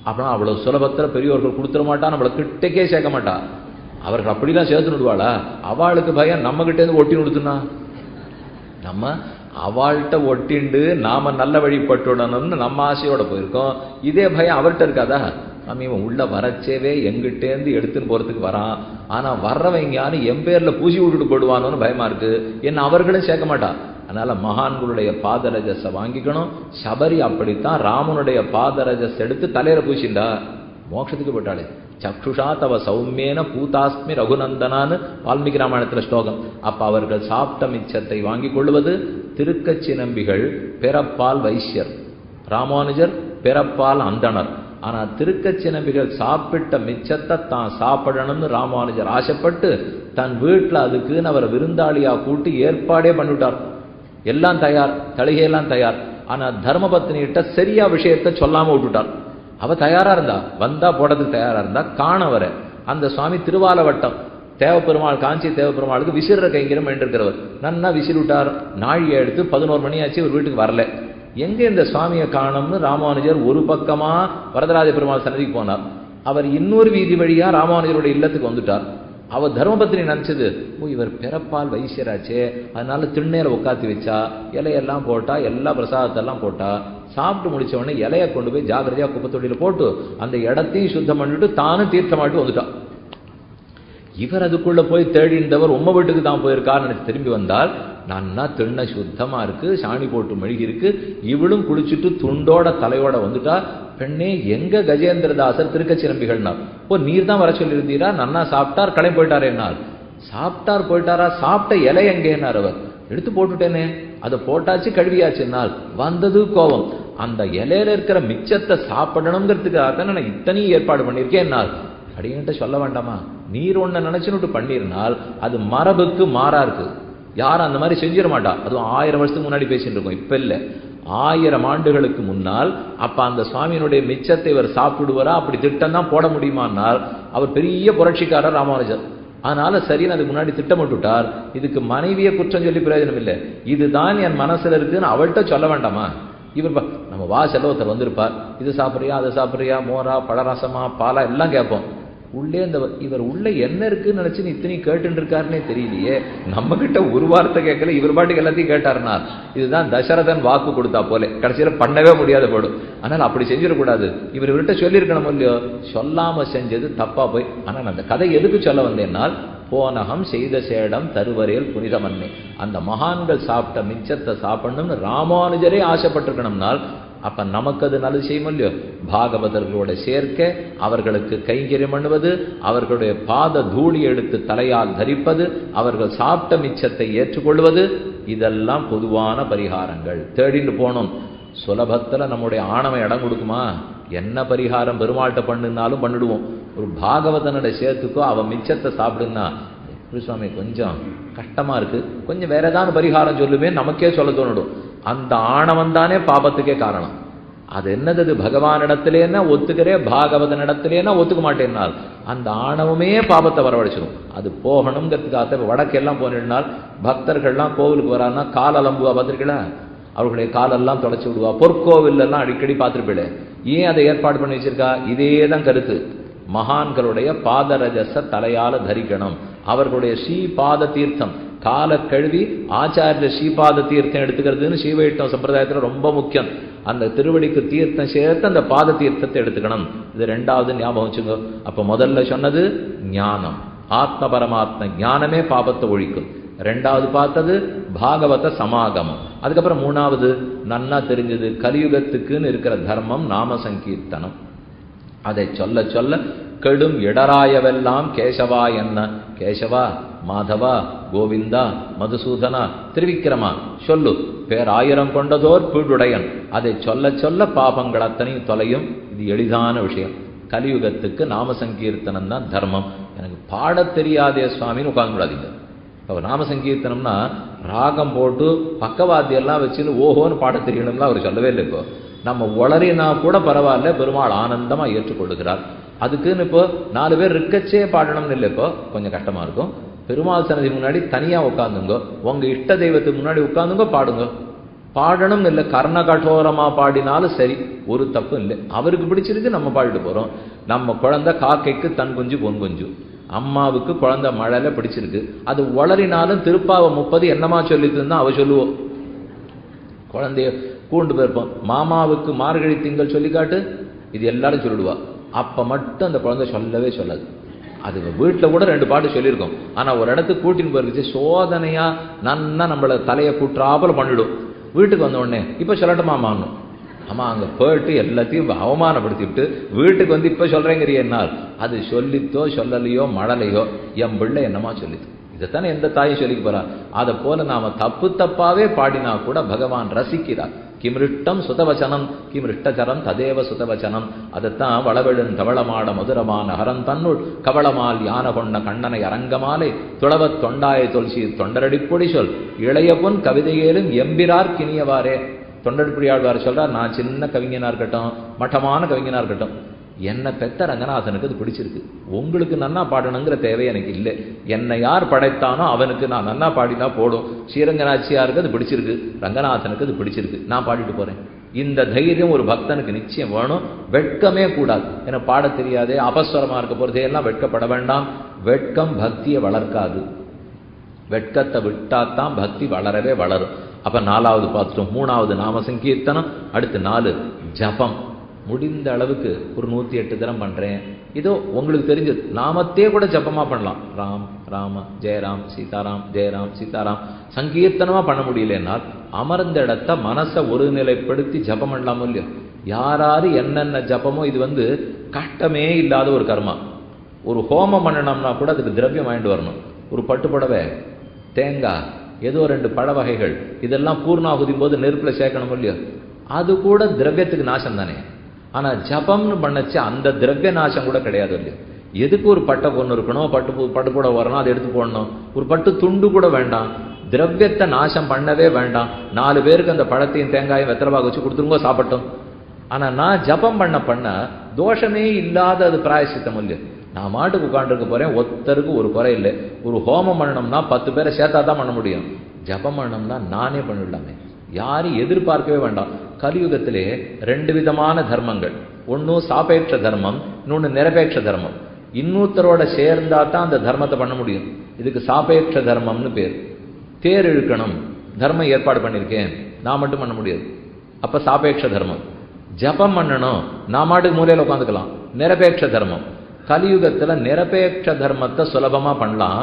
அப்படின்னா அவ்வளவு சுலபத்தில் பெரியவர்கள் கொடுத்துட மாட்டா, நம்மளை கிட்டக்கே சேர்க்க மாட்டா. அவர்கள் அப்படிலாம் சேர்த்து விடுவாளா? அவளுக்கு பயம் நம்ம கிட்டே இருந்து ஒட்டி கொடுத்துனா நம்ம அவள்கிட்ட ஒட்டிண்டு நாம நல்ல வழிபட்டுடணும்னு நம்ம ஆசையோட போயிருக்கோம். இதே பயம் அவர்கிட்ட இருக்காதா? நம்ம இவன் உள்ள வரச்சேவே எங்கிட்டேருந்து எடுத்துன்னு போறதுக்கு வரான், ஆனா வர்றவங்க யாரும் என் பேர்ல பூசி விட்டுட்டு போடுவானோன்னு பயமா இருக்கு. என்ன அவர்களும் சேர்க்க மாட்டா. அதனால மகான்களுடைய பாதரஜஸை வாங்கிக்கணும். சபரி அப்படித்தான் ராமனுடைய பாதரஜஸ் எடுத்து தலையில பூசிண்டா, மோட்சத்துக்கு போட்டாளே. சக்ஷுஷா தவ சௌமியேன பூதாஸ்மி ரகுநந்தனான்னு வால்மீகி ராமாயணத்துல ஸ்லோகம். அப்ப அவர்கள் சாப்பிட்ட மிச்சத்தை வாங்கி கொள்வது. திருக்கச்சி நம்பிகள் பிறப்பால் வைசியர், ராமானுஜர் பிறப்பால் அந்தணர். ஆனா திருக்கச்சி நம்பிகள் சாப்பிட்ட மிச்சத்தை தான் சாப்பிடணும்னு ராமானுஜர் ஆசைப்பட்டு தன் வீட்டுல அதுக்குன்னு அவரை விருந்தாளியா கூட்டி ஏற்பாடே பண்ணிவிட்டார். எல்லாம் தயார், தளிகையெல்லாம் தயார். ஆனா தர்மபத்னிகிட்ட சரியா விஷயத்த சொல்லாம விட்டுட்டார். அவ தயாரா இருந்தா, வந்தா போடுறதுக்கு தயாரா இருந்தா. காண வர அந்த சுவாமி திருவாலவட்டம் தேவப்பெருமாள், காஞ்சி தேவப்பெருமாளுக்கு விசிற கைங்கரம் என்றிருக்கிறவர் நன்னா விசிறுட்டார். நாழியை எடுத்து 11 மணி ஆச்சு, ஒரு வீட்டுக்கு வரல. எங்க இந்த சுவாமியை காணும்னு ராமானுஜர் ஒரு பக்கமா வரதராஜ பெருமாள் சன்னதிக்கு போனார். அவர் இன்னொரு வீதி வழியா ராமானுஜருடைய இல்லத்துக்கு வந்துட்டார். அவ தர்மபத்னி நினைச்சது, இவர் பிறப்பால் வைசியராச்சே, அதனால திண்ணேல உட்காத்தி வச்சா, இலையெல்லாம் போட்டா, எல்லா பிரசாதத்தெல்லாம் போட்டா. சாப்பிட்டு முடிச்ச உடனே இலையை கொண்டு போய் ஜாகிரதையா குப்பத்தொட்டியில போட்டு அந்த இடத்தையும் சுத்தம் பண்ணிட்டு தானும் தீர்த்தமாட்டு வந்துட்டான். இவர் அதுக்குள்ள போய் தேடிந்தவர் உம்ம வீட்டுக்கு தான் போயிருக்காருன்னு திரும்பி வந்தால் நன்னா திண்ண சுத்தமா இருக்கு, சாணி போட்டு மெழுகி இருக்கு. இவளும் குளிச்சுட்டு துண்டோட தலையோட வந்துட்டா. பெண்ணே, எங்க கஜேந்திரதாசர் திருக்கச்சிரம்பிகள்னார். ஓ, நீர் தான் வர சொல்லியிருந்தீரா? நன்னா சாப்பிட்டார், கிளம்பி போயிட்டார் என்னார். சாப்பிட்டார் போயிட்டாரா? சாப்பிட்ட இலை எங்கேனார். அவர் எடுத்து போட்டுட்டேனே, அதை போட்டாச்சு கழுவியாச்சுன்னால். வந்தது கோபம். அந்த இலையில இருக்கிற மிச்சத்தை சாப்பிடணுங்கிறதுக்காக நான் இத்தனையும் ஏற்பாடு பண்ணியிருக்கேன் என்னால். அப்படின்ட்டு சொல்ல வேண்டாமா? நீர் ஒன்ன நினைச்சுன்னு பண்ணிருந்தால் அது மரபுக்கு மாறா இருக்கு. யாரும் அந்த மாதிரி செஞ்சிட மாட்டா. அதுவும் 1000 வருஷத்துக்கு முன்னாடி பேசிட்டு இருக்கோம், இப்ப இல்ல. 1000 ஆண்டுகளுக்கு முன்னால் அப்ப அந்த சுவாமியினுடைய மிச்சத்தை இவர் சாப்பிடுவாரா? அப்படி திட்டம் தான் போட முடியுமானால் அவர் பெரிய புரட்சிக்காரர் ராமானுஜர். அதனால சரின்னு அதுக்கு முன்னாடி திட்டமிட்டுட்டார். இதுக்கு மனைவியை குற்றம் சொல்லி பிரயோஜனம் இல்லை. இதுதான் என் மனசுல இருக்குன்னு அவள்கிட்ட சொல்ல வேண்டாமா? இவர் நம்ம வாசல்ல ஒருத்தர் வந்திருப்பார். இது சாப்பிட்றியா, அதை சாப்பிட்றியா, மோரா, பழரசமா, பாலா எல்லாம் கேட்போம். உள்ளே இந்த இவர் உள்ள என்ன இருக்குன்னு நினைச்சு இத்தனை கேட்டு இருக்காருன்னே தெரியலையே. நம்ம கிட்ட ஒரு வார்த்தை கேட்கல, இவர் பாட்டுக்கு எல்லாத்தையும் கேட்டாருனா இதுதான் தசரதன் வாக்கு கொடுத்தா போல. கடைசியில பண்ணவே முடியாத போடும். ஆனால் அப்படி செஞ்சிடக்கூடாது. இவர்கிட்ட சொல்லியிருக்கணும் இல்லையோ, சொல்லாம செஞ்சது தப்பா போய். ஆனால் அந்த கதை எதுக்கு சொல்ல வந்தேன்னால், போனகம் செய்த சேடம் தருவரையில் புனிதமன்னே, அந்த மகான்கள் சாப்பிட்ட மிச்சத்தை சாப்பிடணும்னு ராமானுஜரே ஆசைப்பட்டிருக்கணும்னால் அப்ப நமக்கு அது நல்லது செய்யும் இல்லையோ. பாகவதர்களோட சேர்க்க, அவர்களுக்கு கைங்கரியம் பண்ணுவது, அவர்களுடைய பாத தூளி எடுத்து தலையால் தரிப்பது, அவர்கள் சாப்பிட்ட மிச்சத்தை ஏற்றுக்கொள்வது, இதெல்லாம் பொதுவான பரிகாரங்கள். தேடிட்டு போனோம். சுலபத்துல நம்முடைய ஆணவ இடம் கொடுக்குமா? என்ன பரிகாரம் பெருமாள்கிட்ட பண்ணுனாலும் பண்ணிடுவோம். ஒரு பாகவதனுடைய சேர்த்துக்கோ அவன் மிச்சத்தை சாப்பிடுன்னா, சுவாமி கொஞ்சம் கஷ்டமா இருக்கு, கொஞ்சம் வேற ஏதாவது பரிகாரம் சொல்லுமே நமக்கே சொல்ல தோணிடும். அந்த ஆணவம் தானே பாபத்துக்கே காரணம். அது என்னது? பகவானிடத்திலேன்னா ஒத்துக்கிறே, பாகவதனிடத்திலேன்னா ஒத்துக்க மாட்டேன்னால் அந்த ஆணவமே பாபத்தை வரவழைச்சிடும். அது போகணுங்கிறதுக்காக வடக்கெல்லாம் போனால் பக்தர்கள்லாம் கோவிலுக்கு வரான்னா கால் அலம்புவா பார்த்துருக்கீங்களா? அவர்களுடைய காலெல்லாம் தொலைச்சி விடுவா. பொற்கோவில் எல்லாம் அடிக்கடி பார்த்துருப்பீடு. ஏன் அதை ஏற்பாடு பண்ணி வச்சிருக்கா? இதே தான் கருத்து. மகான்களுடைய பாதரஜச தலையால தரிக்கணும். அவர்களுடைய ஸ்ரீபாத தீர்த்தம் கால கழுவி ஆச்சாரிய ஸ்ரீபாத தீர்த்தம் எடுத்துக்கிறதுன்னு ஸ்ரீவைஷ்ணவ சம்பிரதாயத்தில் ரொம்ப முக்கியம். அந்த திருவடிக்கு தீர்த்தம் சேர்த்து அந்த பாத தீர்த்தத்தை எடுத்துக்கணும். இது 2வது ஞாபகம் வச்சுங்க. அப்ப முதல்ல சொன்னது ஞானம், ஆத்ம பரமாத்ம ஞானமே பாபத்தை ஒழிக்கும். 2வது பார்த்தது பாகவத சமாகமம். அதுக்கப்புறம் 3வது நன்னா தெரிஞ்சது கலியுகத்துக்குன்னு இருக்கிற தர்மம் நாம சங்கீர்த்தனம். அதை சொல்ல சொல்ல கெடும் இடராயவெல்லாம் கேசவா என்ன, கேசவா, மாதவா, கோவிந்தா, மதுசூதனா, திருவிக்கிரமா சொல்லு, பேராயிரம் கொண்டதோர் பீடுடையன். அதை சொல்ல சொல்ல பாபங்கள் அத்தனையும் தொலையும். இது எளிதான விஷயம். கலியுகத்துக்கு நாம சங்கீர்த்தனம் தான் தர்மம். எனக்கு பாட தெரியாதே சுவாமின்னு உட்கார்ந்து விடாதீங்க. இப்போ நாம சங்கீர்த்தனம்னா ராகம் போட்டு பக்கவாத்தியெல்லாம் வச்சுன்னு ஓஹோன்னு பாட தெரியணும்லாம் அவர் சொல்லவே இல்லை. இப்போ நம்ம உளறினா கூட பரவாயில்ல, பெருமாள் ஆனந்தமா ஏற்றுக்கொள்ளுகிறார். அதுக்குன்னு இப்போ 4 பேர் இருக்கச்சே பாடணும்னு இல்லை. இப்போ கொஞ்சம் கஷ்டமா இருக்கும். பெருமாள் சன்னதி முன்னாடி தனியா உட்காந்துங்க, உங்க இஷ்ட தெய்வத்துக்கு முன்னாடி உட்காந்துங்க, பாடுங்க. பாடணும் இல்லை, கர்ண கட்டோரமா பாடினாலும் சரி, ஒரு தப்பு இல்லை. அவருக்கு பிடிச்சிருக்கு, நம்ம பாடிட்டு போறோம். நம்ம குழந்தை காக்கைக்கு தன் குஞ்சு பொன் குஞ்சு, அம்மாவுக்கு குழந்தை மழையில பிடிச்சிருக்கு. அது வளரினாலும் திருப்பாவை 30 என்னமா சொல்லிட்டு அவ சொல்லுவோம். குழந்தைய கூண்டு போயிருப்போம், மாமாவுக்கு மார்கழி திங்கள் சொல்லி காட்டு, இது எல்லாரும் சொல்லிடுவா. அப்ப மட்டும் அந்த குழந்தை சொல்லவே சொல்லாது. அது வீட்டில் கூட 2 பாட்டு சொல்லியிருக்கோம். ஆனா ஒரு இடத்துக்கு கூட்டின்னு போயிருக்குச்சு, சோதனையா நன்னா நம்மள தலையை கூட்டுறாப்புல பண்ணிடும். வீட்டுக்கு வந்த உடனே இப்ப சொல்லட்டுமாமான்னு, ஆமா அங்க போயிட்டு எல்லாத்தையும் அவமானப்படுத்திவிட்டு வீட்டுக்கு வந்து இப்ப சொல்றேங்கிறியனால் அது சொல்லித்தோ சொல்லலையோ மழலையோ என் பிள்ளை என்னமா சொல்லித்து. இதைத்தானே எந்த தாயும் சொல்லிக்க போறா. அதை போல நாம தப்பு தப்பாவே பாடினா கூட பகவான் ரசிக்கிறார். கிமிருஷ்டம் சுதவச்சனம் கிமிருஷ்டச்சரம் ததேவ சுதவச்சனம். அதைத்தான் வளவெழுன் தவளமாட மதுரமான ஹரன் தன்னுள் கவளமால் யான கொண்ட கண்ணனை அரங்கமாலை துளவத் தொண்டாய தொல்சீர் தொண்டரடிப்பொடி சொல் இளைய பொன் கவிதையேலும் எம்பிரார் கிணியவாரே. தொண்டடிப்பொடி ஆழ்வார் சொல்றார், நான் சின்ன கவிஞனா இருக்கட்டும், மட்டமான கவிஞனா இருக்கட்டும், என்னை பெத்த ரங்கநாதனுக்கு அது பிடிச்சிருக்கு. உங்களுக்கு நன்னா பாடணுங்கிற தேவை எனக்கு இல்லை. என்னை யார் படைத்தானோ அவனுக்கு நான் நன்னா பாடினா போடும். ஸ்ரீரங்கநாச்சியாருக்கு அது பிடிச்சிருக்கு, ரங்கநாதனுக்கு அது பிடிச்சிருக்கு, நான் பாடிட்டு போறேன். இந்த தைரியம் ஒரு பக்தனுக்கு நிச்சயம் வேணும். வெட்கமே கூடாது. ஏன்னா பாட தெரியாதே, அபஸ்வரமா இருக்க போறதே எல்லாம் வெட்கப்பட வேண்டாம். வெட்கம் பக்தியை வளர்க்காது. வெட்கத்தை விட்டாத்தான் பக்தி வளரவே வளரும். அப்ப 4வது பார்த்துட்டோம். 3வது நாம சங்கீர்த்தனம். அடுத்து 4 ஜபம். முடிந்த அளவுக்கு ஒரு 108 தரம் பண்றேன், இதோ உங்களுக்கு தெரிஞ்சது நாமத்தே கூட ஜபமா பண்ணலாம். ராம் ராம ஜெயராம் சீதாராம் ஜெயராம் சீதாராம் சங்கீர்த்தனமா பண்ண முடியலன்னால் அமர்ந்த இடத்த மனசை ஒருநிலைப்படுத்தி ஜபம் பண்ணலாமோ இல்லையோ. யாராரு என்னென்ன ஜபமோ இது கஷ்டமே இல்லாத ஒரு கர்மா. ஒரு ஹோமம் பண்ணணும்னா கூட அதுக்கு திரவியம் வாங்கிட்டு வரணும். ஒரு பட்டுப்புடவை, தேங்காய், ஏதோ 2 பழ வகைகள், இதெல்லாம் பூர்ணாகுதி போது நெருப்புல சேர்க்கணும் இல்லையோ. அது கூட திரவியத்துக்கு நாசம் தானே. ஆனா ஜபம்னு பண்ணச்சு அந்த திரவிய நாசம் கூட கிடையாது இல்லையோ. எதுக்கு ஒரு பட்டை பொண்ணு இருக்கணும், பட்டுப்புடவை வரணும், அதை எடுத்து போடணும். ஒரு பட்டு துண்டு கூட வேண்டாம், திரவியத்தை நாசம் பண்ணவே வேண்டாம். 4 பேருக்கு அந்த பழத்தையும் தேங்காயும் வெத்தலைபாக வச்சு கொடுத்துருங்கோ, சாப்பிட்டோம். ஆனா நான் ஜபம் பண்ண தோஷமே இல்லாத அது பிராயசித்தம் இல்லையோ. நான் மாட்டுக்கு உட்காந்துருக்க போறேன், ஒருத்தருக்கு ஒரு குறை இல்லை. ஒரு ஹோமம் பண்ணணும்னா 10 பேரை சேர்த்தா தான் பண்ண முடியும். ஜபம் பண்ணணும்னா நானே பண்ணிடலாமே, யாரும் எதிர்பார்க்கவே வேண்டாம். கலியுகத்திலே 2 விதமான தர்மங்கள். ஒன்னு சாபேட்ச தர்மம், இன்னொன்னு நிரபேட்ச தர்மம். இன்னொருத்தரோட சேர்ந்தா தான் அந்த தர்மத்தை பண்ண முடியும். இதுக்கு சாபேட்ச தர்மம்னு பேர். தேர் இழுக்கணும், தர்மம் ஏற்பாடு பண்ணியிருக்கேன், நான் மட்டும் பண்ண முடியாது, அப்ப சாபேட்ச தர்மம். ஜபம் பண்ணணும், நான் மாட்டுக்கு மூலையில உட்காந்துக்கலாம், நிரபேட்ச தர்மம். கலியுகத்துல நிரபேட்ச தர்மத்தை சுலபமா பண்ணலாம்,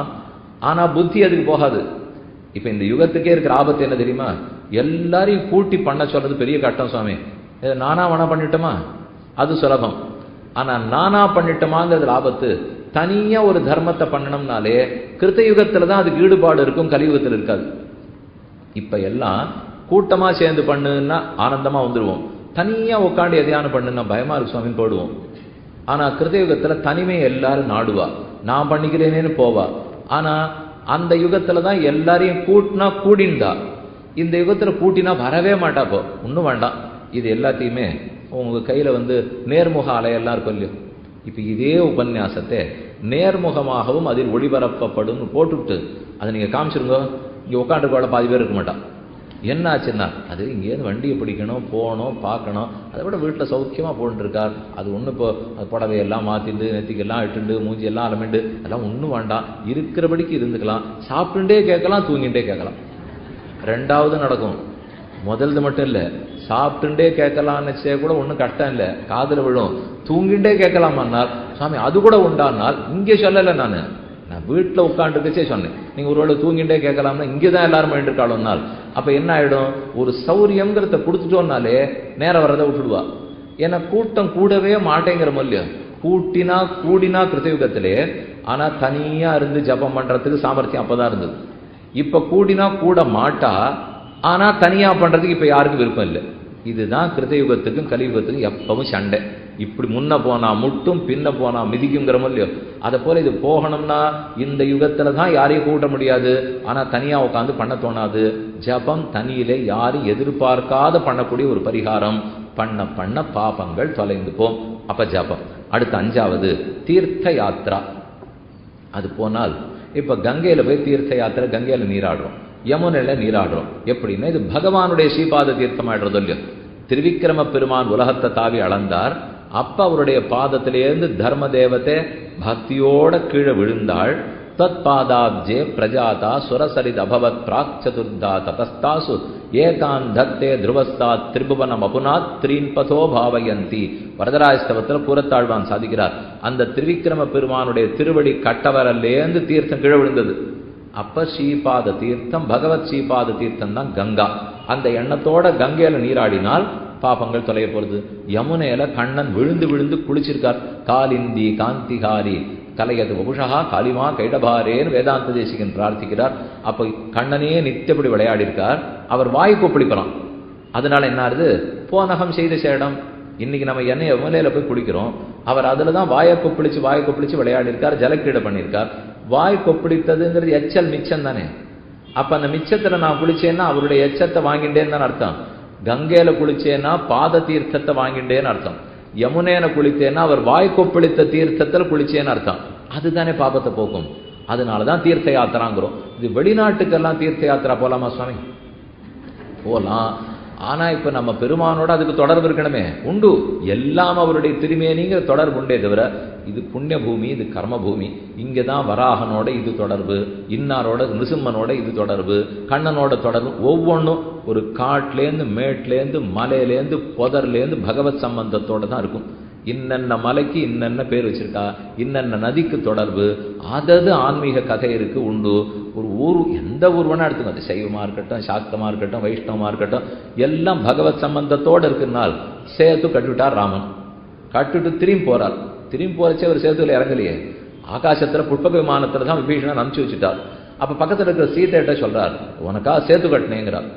ஆனா புத்தி அதுக்கு போகாது. இப்ப இந்த யுகத்துக்கே இருக்கிற ஆபத்து என்ன தெரியுமா? எல்லாரையும் கூட்டி பண்ண சொல்றது பெரிய கட்டம் சுவாமி. நானா வேணா பண்ணிட்டோமா அது சுலபம். ஆனா நானா பண்ணிட்டோமாங்கிறது ஆபத்து. தனியா ஒரு தர்மத்தை பண்ணணும்னாலே கிருத்த யுகத்துலதான் அதுக்கு ஈடுபாடு இருக்கும், கலியுகத்தில் இருக்காது. இப்ப எல்லாம் கூட்டமா சேர்ந்து பண்ணுன்னா ஆனந்தமா வந்துருவோம். தனியா உட்காந்து எதையான பண்ணுன்னா பயமா இருக்கு சுவாமின்னு போடுவோம். ஆனா கிருதயுகத்துல தனிமையை எல்லாரும் நாடுவா, நான் பண்ணிக்கிறேனேன்னு போவா. ஆனா அந்த யுகத்துல தான் எல்லாரையும் கூட்டினா கூடிண்டா. இந்த யுகத்துல கூட்டினா வரவே மாட்டாப்போ. ஒன்றும் வேண்டாம், இது எல்லாத்தையுமே உங்க கையில நேர்முக அலையெல்லாம் இருக்கும் இல்லையோ. இப்ப இதே உபன்யாசத்தை நேர்முகமாகவும் அதில் ஒளிபரப்பப்படும் போட்டுவிட்டு அதை நீங்க காமிச்சிருங்க. இங்க உட்காந்துருக்கோட பாதி பேர் இருக்க மாட்டான். என்ன ஆச்சுன்னா அது இங்கேருந்து வண்டியை பிடிக்கணும், போகணும், பார்க்கணும். அதை விட வீட்டில் சௌக்கியமாக போட்டுருக்கார். அது ஒன்றும் இப்போ புடவையெல்லாம் மாற்றிண்டு நெத்திக்கெல்லாம் இட்டுண்டு மூஞ்சியெல்லாம் அலமிண்டு அதெல்லாம் ஒன்றும் வேண்டாம், இருக்கிறபடிக்கு இருந்துக்கலாம். சாப்பிட்டுட்டே கேட்கலாம், தூங்கிட்டே கேட்கலாம். 2வது நடக்கும். முதல்து மட்டும் இல்லை, சாப்பிட்டுட்டே கேட்கலான்னு கூட ஒன்றும் கஷ்டம் இல்லை, காதில் விழும். தூங்கிட்டே கேட்கலாமான்னால் சுவாமி அது கூட உண்டானால் இங்கே சொல்லலை. நான் வீட்டில் உட்காந்துருக்கச்சே சொன்னேன். நீங்கள் ஒருவேளை தூங்கிட்டே கேட்கலாம்னா இங்கே தான் எல்லாரும் பண்ணிட்டு இருக்காளோனால் அப்போ என்ன ஆகிடும்? ஒரு சௌரியங்கிறத கொடுத்துட்டோம்னாலே நேரம் வரதை விட்டுடுவா. ஏன்னா கூட்டம் கூடவே மாட்டேங்கிற மொழியம். கூடினா கிருத்தயுகத்திலே. ஆனால் தனியாக இருந்து ஜபம் பண்ணுறதுக்கு சாமர்த்தியம் அப்போ தான் இருந்தது. இப்போ கூடினா கூட மாட்டா, ஆனால் தனியாக பண்ணுறதுக்கு இப்போ யாருக்கும் விருப்பம் இல்லை. இதுதான் கிருத்தயுகத்துக்கும் கலியுகத்துக்கும் எப்பவும் சண்டை. இப்படி முன்ன போனா முட்டும், பின்ன போனா மிதிக்குங்கிறமோ இல்லையோ. அதை போல இது போகணும்னா இந்த யுகத்துல தான் யாரையும் கூட்ட முடியாது, ஆனா தனியா உட்காந்து பண்ண தோணாது. ஜபம் தனியிலே யாரும் எதிர்பார்க்காத பண்ணக்கூடிய ஒரு பரிகாரம். பண்ண பாபங்கள் தொலைந்து போம். அப்ப ஜபம். அடுத்த 5வது தீர்த்த யாத்திரா. அது போனால் இப்ப கங்கையில போய் தீர்த்த யாத்திரை, கங்கையில நீராடுறோம், யமுனையில நீராடுறோம். எப்படின்னா இது பகவானுடைய ஸ்ரீபாத தீர்த்தம் ஆயிடுறது இல்லையோ. திருவிக்கிரம பெருமான் உலகத்தை தாவி அளந்தார். அப்ப அவருடைய பாதத்திலேருந்து தர்ம தேவத்தை பக்தியோட கீழே விழுந்தாள். தத் பாதாப்ஜே பிரஜாதா சுரசரித் அபவத் பிராக் சதுர்தா தபஸ்தாசு ஏகான் தத்தே துருவஸ்தாத் திரிபுவனம் அபுனாத் த்ரீன்பதோ பாவயந்தி. வரதராஜஸ்தவத்தில் கூறத்தாழ்வான் சாதிக்கிறார். அந்த திருவிக்கிரம பெருமானுடைய திருவடி கட்டவரல்லேருந்து தீர்த்தம் கீழே விழுந்தது. அப்ப ஸ்ரீபாத தீர்த்தம், பகவத் ஸ்ரீபாத தீர்த்தம் தான் கங்கா. அந்த எண்ணத்தோட கங்கையில நீராடினால் பாபங்கள் தொலைய போறது. யமுனையில கண்ணன் விழுந்து விழுந்து குளிச்சிருக்கார். காலிந்தி காந்திகாரி கலையது வபுஷா காலிமா கைடபாரேன்னு வேதாந்த தேசிகன் பிரார்த்திக்கிறார். அப்ப கண்ணனே நித்தியப்படி விளையாடி இருக்கார். அவர் வாய் கொப்பளிக்கிறான். அதனால என்ன ஆகுது? போனகம் செய்த சேடம். இன்னைக்கு நம்ம எண்ணெய் யமுனையில போய் குளிக்கிறோம். அவர் அதுலதான் வாயை கொப்பளிச்சு விளையாடி இருக்கார், ஜலக்கிரீடை பண்ணியிருக்கார். வாய் கொப்பளித்ததுங்கிறது எச்சல் மிச்சம் தானே. அப்ப அந்த மிச்சத்துல நான் குளிச்சேன்னா அவருடைய எச்சத்தை வாங்கிட்டேன்னு தான் அர்த்தம். கங்கையில குளிச்சேன்னா பாத தீர்த்தத்தை வாங்கிட்டேன்னு அர்த்தம். யமுனையில குளித்தேன்னா அவர் வாய் கொப்பளித்த தீர்த்தத்துல குளிச்சேன்னு அர்த்தம். அதுதானே பாபத்தை போக்கும். அதனாலதான் தீர்த்த யாத்திராங்கிறோம். இது வெளிநாட்டுக்கெல்லாம் தீர்த்த யாத்திரா போலாமா சுவாமி? போலாம். ஆனா இப்ப நம்ம பெருமானோட அதுக்கு தொடர்பு இருக்கணுமே. உண்டு, எல்லாம் அவருடைய திருமேனிங்கிற தொடர்பு உண்டே தவிர இது புண்ணிய பூமி, இது கர்ம பூமி. இங்கதான் வராகனோட இது தொடர்பு, இன்னாரோட நிருசிம்மனோட இது தொடர்பு, கண்ணனோட தொடர்பு. ஒவ்வொன்றும் ஒரு காட்டிலேருந்து மேட்லேருந்து மலையிலேருந்து புதர்லேருந்து பகவத் சம்பந்தத்தோட தான் இருக்கும். இன்னென்ன மலைக்கு இன்னென்ன பேர் வச்சிருக்கா, இன்னென்ன நதிக்கு தொடர்பு, அதது ஆன்மீக கதை இருக்கு உண்டு. ஒரு ஊர், எந்த ஊர்வனா எடுத்துக்கோ, அது சைவமா இருக்கட்டும், சாக்தமா இருக்கட்டும், வைஷ்ணவமா இருக்கட்டும், எல்லாம் பகவத் சம்பந்தத்தோடு இருக்குனால் சேத்து கட்டுவிட்டார் ராமன். கட்டுட்டு திரும்பி போறார். திரும்பி போறச்சே ஒரு சேத்துல இறங்கலையே, ஆகாசத்துல புஷ்பக விமானத்துல தான் விபீஷணன் அனுப்பிச்சு வச்சுட்டார். அப்ப பக்கத்துல இருக்கிற சீதையிட்ட சொல்றார், உனக்கா சேத்து கட்டினேங்கிறார்.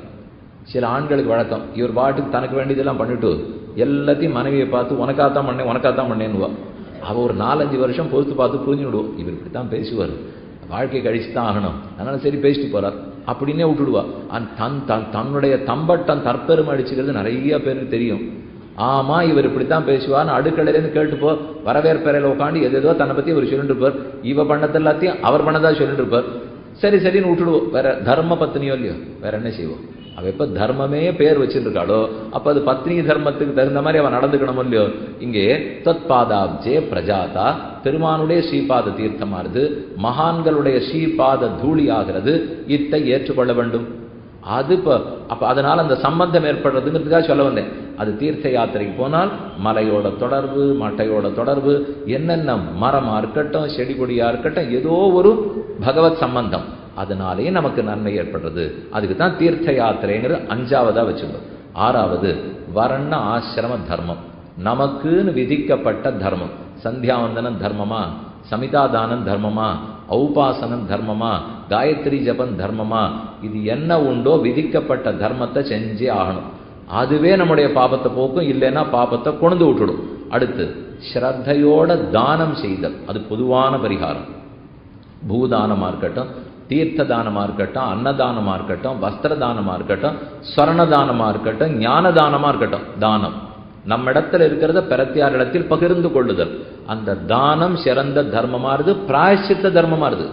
சில ஆண்களுக்கு வழக்கம், இவர் பாட்டுக்கு தனக்கு வேண்டியதெல்லாம் பண்ணிட்டு எல்லாத்தையும் மனைவியை பார்த்து உனக்காத்தான் பண்ணேன் உனக்காத்தான் பண்ணேன்னுவா. அவ ஒரு 4-5 வருஷம் பொறுத்து பார்த்து புரிஞ்சு விடுவோம், இவர் இப்படித்தான் பேசுவார், வாழ்க்கை கழிச்சு தான் ஆகணும், அதனால சரி பேசிட்டு போறார் அப்படின்னே விட்டுடுவா. தன்னுடைய தம்பட்டம் தற்பெருமை அடிச்சுக்கிறது நிறைய பேருக்கு தெரியும். ஆமா இவர் இப்படித்தான் பேசுவான்னு அடுக்கலையிலேருந்து கேட்டுப்போ, வரவேற்பறையில் உட்காந்து எதோ தன்னை பத்தி இவர் சொல்லிட்டு இருப்பார், இவ பண்ணது எல்லாத்தையும் அவர் பண்ணதா சொல்லிட்டு இருப்பார். சரி சரின்னு விட்டுடுவோம். வேற தர்ம பத்னியோ இல்லையோ, வேற என்ன செய்வோம்? அவ எப்ப தர்மமே பேர் வச்சிருக்காளோ அப்ப அது பத்னி தர்மத்துக்கு தகுந்த மாதிரி அவன் நடந்துக்கணும் இல்லையோ. இங்கே தத்பாதாப்ஜே பிரஜாதா, பெருமானுடைய ஸ்ரீபாத தீர்த்தமானது மகான்களுடைய ஸ்ரீபாத தூளி ஆகிறது, இத்தை ஏற்றுக்கொள்ள வேண்டும். அது அப்ப அதனால அந்த சம்பந்தம் ஏற்படுறதுங்கிறதுக்காக சொல்ல வந்தேன். அது தீர்த்த யாத்திரைக்கு போனால் மலையோட தொடர்பு, மட்டையோட தொடர்பு, என்னென்ன மரமா இருக்கட்டும், செடி கொடியா இருக்கட்டும், ஏதோ ஒரு பகவத் சம்பந்தம், அதனாலேயே நமக்கு நன்மை ஏற்படுறது. அதுக்கு தான் தீர்த்த யாத்திரைங்கிறது 5ஆவதா வச்சுக்கணும். 6ஆவது வர்ண ஆசிரம தர்மம், நமக்குன்னு விதிக்கப்பட்ட தர்மம். சந்தியாவந்தனம் தர்மமா, சமிதாதானம் தர்மமா, ஔபாசனம் தர்மமா, காயத்ரி ஜபம் தர்மமா, இது என்ன உண்டோ விதிக்கப்பட்ட தர்மத்தை செஞ்சே ஆகணும். அதுவே நம்முடைய பாபத்தை போக்கும், இல்லைன்னா பாபத்தை கொண்டு விட்டுடும். அடுத்து ஸ்ரத்தையோட தானம் செய்தல், அது பொதுவான பரிகாரம். பூதானமா இருக்கட்டும், தீர்த்த தானமா இருக்கட்டும், அன்னதானமா இருக்கட்டும், வஸ்திர தானமா இருக்கட்டும், ஸ்வர்ணதானமா இருக்கட்டும், ஞான தானமா இருக்கட்டும், தானம் நம்ம இடத்துல இருக்கிறத பிரத்தியாரிடத்தில் பகிர்ந்து கொள்ளுதல், அந்த தானம் சிறந்த தர்மமாறுது, பிராயச்சித்த தர்மமாறுது.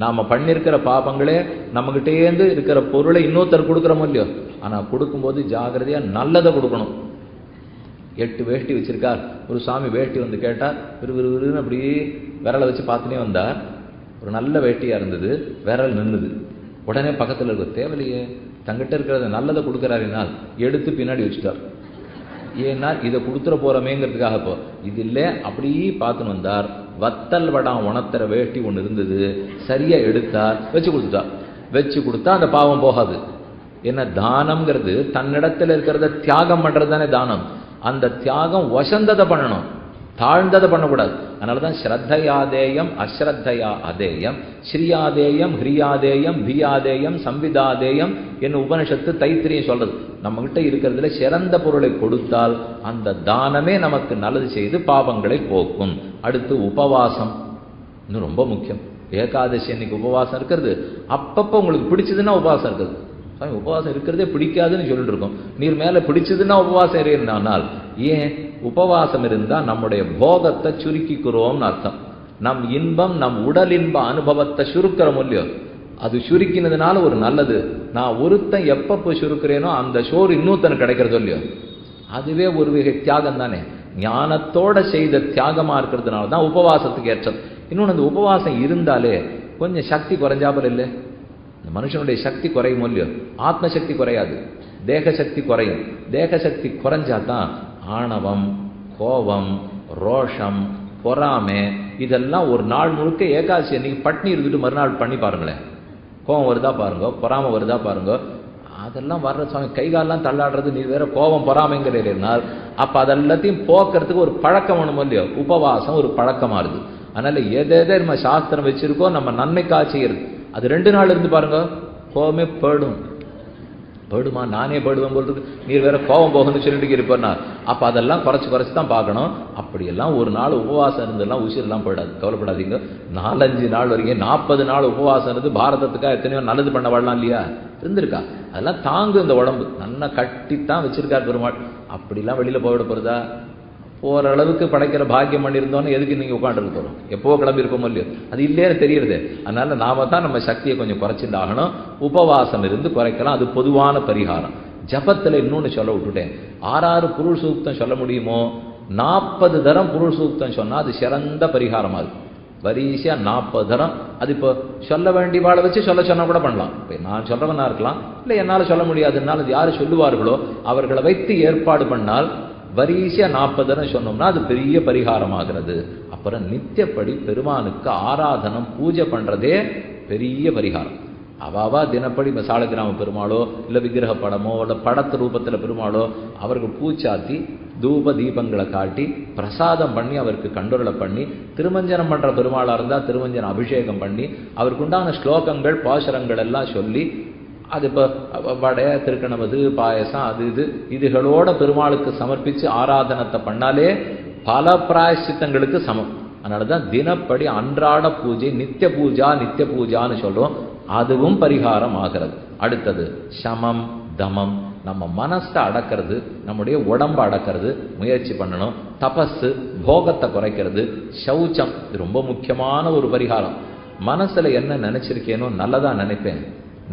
நாம பண்ணிருக்கிற பாபங்களே நம்மகிட்டேந்து இருக்கிற பொருளை இன்னொருத்தர் கொடுக்குறோமோ இல்லையோ, ஆனா கொடுக்கும்போது ஜாகிரதையா நல்லதை கொடுக்கணும். 8 வேஷ்டி வச்சிருக்கார், ஒரு சாமி வேஷ்டி வந்து கேட்டார், விறுவிறுன்னு அப்படி விரலை வச்சு பார்த்துனே வந்தார். ஒரு நல்ல வேட்டியா இருந்தது, விரல் நின்றுது. உடனே பக்கத்தில் இருக்க தேவையில்லையே, தங்கிட்ட இருக்கிறத நல்லதை கொடுக்குறாருனால் எடுத்து பின்னாடி வச்சுட்டார். ஏன்னா இதை கொடுத்துட போறமேங்கிறதுக்காக. இப்போ இது இல்லை, அப்படி பார்த்துன்னு வந்தார். வத்தல் வடம் உணர்த்துற வேட்டி ஒன்று இருந்தது, சரியா எடுத்தார், வச்சு கொடுத்துட்டார். வச்சு கொடுத்தா அந்த பாவம் போகாது. என்ன தானம்ங்கிறது தன்னிடத்தில் இருக்கிறத தியாகம் பண்றது தானே தானம். அந்த தியாகம் வசந்ததை பண்ணணும், தாழ்ந்ததை பண்ணக்கூடாது. அதனாலதான் ஸ்ரத்தையாதேயம் அஸ்ரத்தையா அதேயம், ஸ்ரீயாதேயம் ஹிரியாதேயம் பியாதேயம் சம்விதாதேயம் என்ன உபனிஷத்து தைத்திரியம் சொல்றது. நம்ம கிட்ட இருக்கிறதுல சிறந்த பொருளை கொடுத்தால் அந்த தானமே நமக்கு நல்லது செய்து பாவங்களை போக்கும். அடுத்து உபவாசம், இன்னும் ரொம்ப முக்கியம். ஏகாதசி அன்னைக்கு உபவாசம் இருக்கிறது. அப்பப்போ உங்களுக்கு பிடிச்சதுன்னா உபவாசம் இருக்குது. உபவாசம் இருக்கிறதே பிடிக்காதுன்னு சொல்லிட்டு இருக்கோம். நீர் மேல பிடிச்சதுன்னா உபவாசம் இருந்தால் ஏன்? உபவாசம் இருந்தா நம்முடைய போகத்தை சுருக்கிக்கிறோம்னு அர்த்தம். நம் இன்பம், நம் உடல் இன்ப அனுபவத்தை சுருக்கிறோம் இல்லையோ, அது சுருக்கினதுனால ஒரு நல்லது. நான் ஒருத்தன் எப்பப்போ சுருக்கிறேனோ அந்த சோறு இன்னொருத்தனுக்கு கிடைக்கிறதோ இல்லையோ, அதுவே ஒரு வகை தியாகம் தானே. ஞானத்தோட செய்த தியாகமா இருக்கிறதுனால தான் உபவாசத்துக்கு ஏற்றது. இன்னொன்று, அந்த உபவாசம் இருந்தாலே கொஞ்சம் சக்தி குறைஞ்சாமல் இல்லை. இந்த மனுஷனுடைய சக்தி குறையும் இல்லையோ, ஆத்ம சக்தி குறையாது, தேக சக்தி குறையும். தேக சக்தி குறைஞ்சாதான் ஆணவம், கோபம், ரோஷம், பொறாமை, இதெல்லாம் ஒரு நாள் முழுக்க ஏகாதசி அன்னைக்கு பட்னி இருந்துட்டு மறுநாள் பண்ணி பாருங்களேன். கோபம் வருதா பாருங்க, பொறாமை வருதா பாருங்க. அதெல்லாம் வர்ற சாமி கைகாலெல்லாம் தள்ளாடுறது, நீ வேற கோபம் பொறாமைங்கிறனால் அப்ப அதெல்லாத்தையும் போக்குறதுக்கு ஒரு பழக்கம் வேணும் இல்லையோ. உபவாசம் ஒரு பழக்கமா இருக்கு. அதனால எதை நம்ம சாஸ்திரம் வச்சிருக்கோ நம்ம நன்மைக்காக செய்யறது, அது 2 நாள் இருந்து பாருங்க, கோபமே போயிடுமா. நானே போயிடுவேன் போல் இருக்கு, நீர் வேற கோபம் போகணும்னு சொல்லிட்டு இருப்பேன்னா அப்ப அதெல்லாம் குறைச்சு தான் பார்க்கணும். அப்படியெல்லாம் ஒரு நாள் உபவாசம் இருந்தெல்லாம் உசிரெல்லாம் போயிடாது, கவலைப்படாதீங்க. 4-5 நாள் வரைக்கும் 40 நாள் உபவாசம் இருந்து பாரதத்துக்காக எத்தனையோ நல்லது பண்ண வாழலாம் இல்லையா, இருந்திருக்கா. அதெல்லாம் தாங்கும் இந்த உடம்பு, நல்லா கட்டித்தான் வச்சிருக்கார் பெருமாள். அப்படிலாம் வெளியில போயிட போறதா? போற அளவுக்கு படைக்கிற பாக்கியம் பண்ணியிருந்தோன்னு எதுக்கு நீங்க உட்காந்துட்டு போறோம்? எப்போ கிளம்பி இருப்போமோ இல்லையோ, அது இல்லையே தெரியுது. அதனால நாம தான் நம்ம சக்தியை கொஞ்சம் குறைச்சிட்டு ஆகணும். உபவாசம் இருந்து குறைக்கலாம், அது பொதுவான பரிகாரம். ஜபத்துல இன்னொன்னு சொல்ல விட்டுட்டேன். 6 புருஷ சூக்தம் சொல்ல முடியுமோ 40 தரம் புருஷ சூக்தம் சொன்னா அது சிறந்த பரிகாரமா இருக்கு. வரிசையா 40 தரம். அது இப்போ சொல்ல வேண்டிய வாழை வச்சு சொன்னா கூட பண்ணலாம். இப்போ நான் சொல்றவனா இருக்கலாம், இல்லை என்னால சொல்ல முடியாதுன்னால அது யாரு சொல்லுவார்களோ அவர்களை வைத்து ஏற்பாடு பண்ணால் வரிசையா 40 சொன்னோம்னா அது பெரிய பரிகாரமாகிறது. அப்புறம் நித்தியப்படி பெருமானுக்கு ஆராதனம் பூஜை பண்றதே பெரிய பரிகாரம். அவாவா தினப்படி சாலக்கிராம பெருமாளோ இல்லை விக்கிரக படமோ இல்லை படத்து ரூபத்தில் பெருமாளோ அவருக்கு பூச்சாத்தி தூப தீபங்களை காட்டி பிரசாதம் பண்ணி அவருக்கு கண்டுரலை பண்ணி திருமஞ்சனம் பண்ற பெருமாளா இருந்தால் திருமஞ்சன அபிஷேகம் பண்ணி அவருக்கு உண்டான ஸ்லோகங்கள் பாசுரங்கள் எல்லாம் சொல்லி அது இப்போ வடை திருக்கணவது பாயசம் அது இதுகளோட பெருமாளுக்கு சமர்ப்பித்து ஆராதனத்தை பண்ணாலே பல பிராயசித்தங்களுக்கு சமம். அதனாலதான் தினப்படி அன்றாட பூஜை நித்திய பூஜான்னு சொல்றோம். அதுவும் பரிகாரம் ஆகிறது. அடுத்தது சமம் தமம், நம்ம மனசை அடக்கிறது, நம்முடைய உடம்பை அடக்கிறது முயற்சி பண்ணணும். தபஸு போகத்தை குறைக்கிறது. சௌச்சம் இது ரொம்ப முக்கியமான ஒரு பரிகாரம். மனசுல என்ன நினைச்சிருக்கேனோ நல்லதா நினைப்பேன்,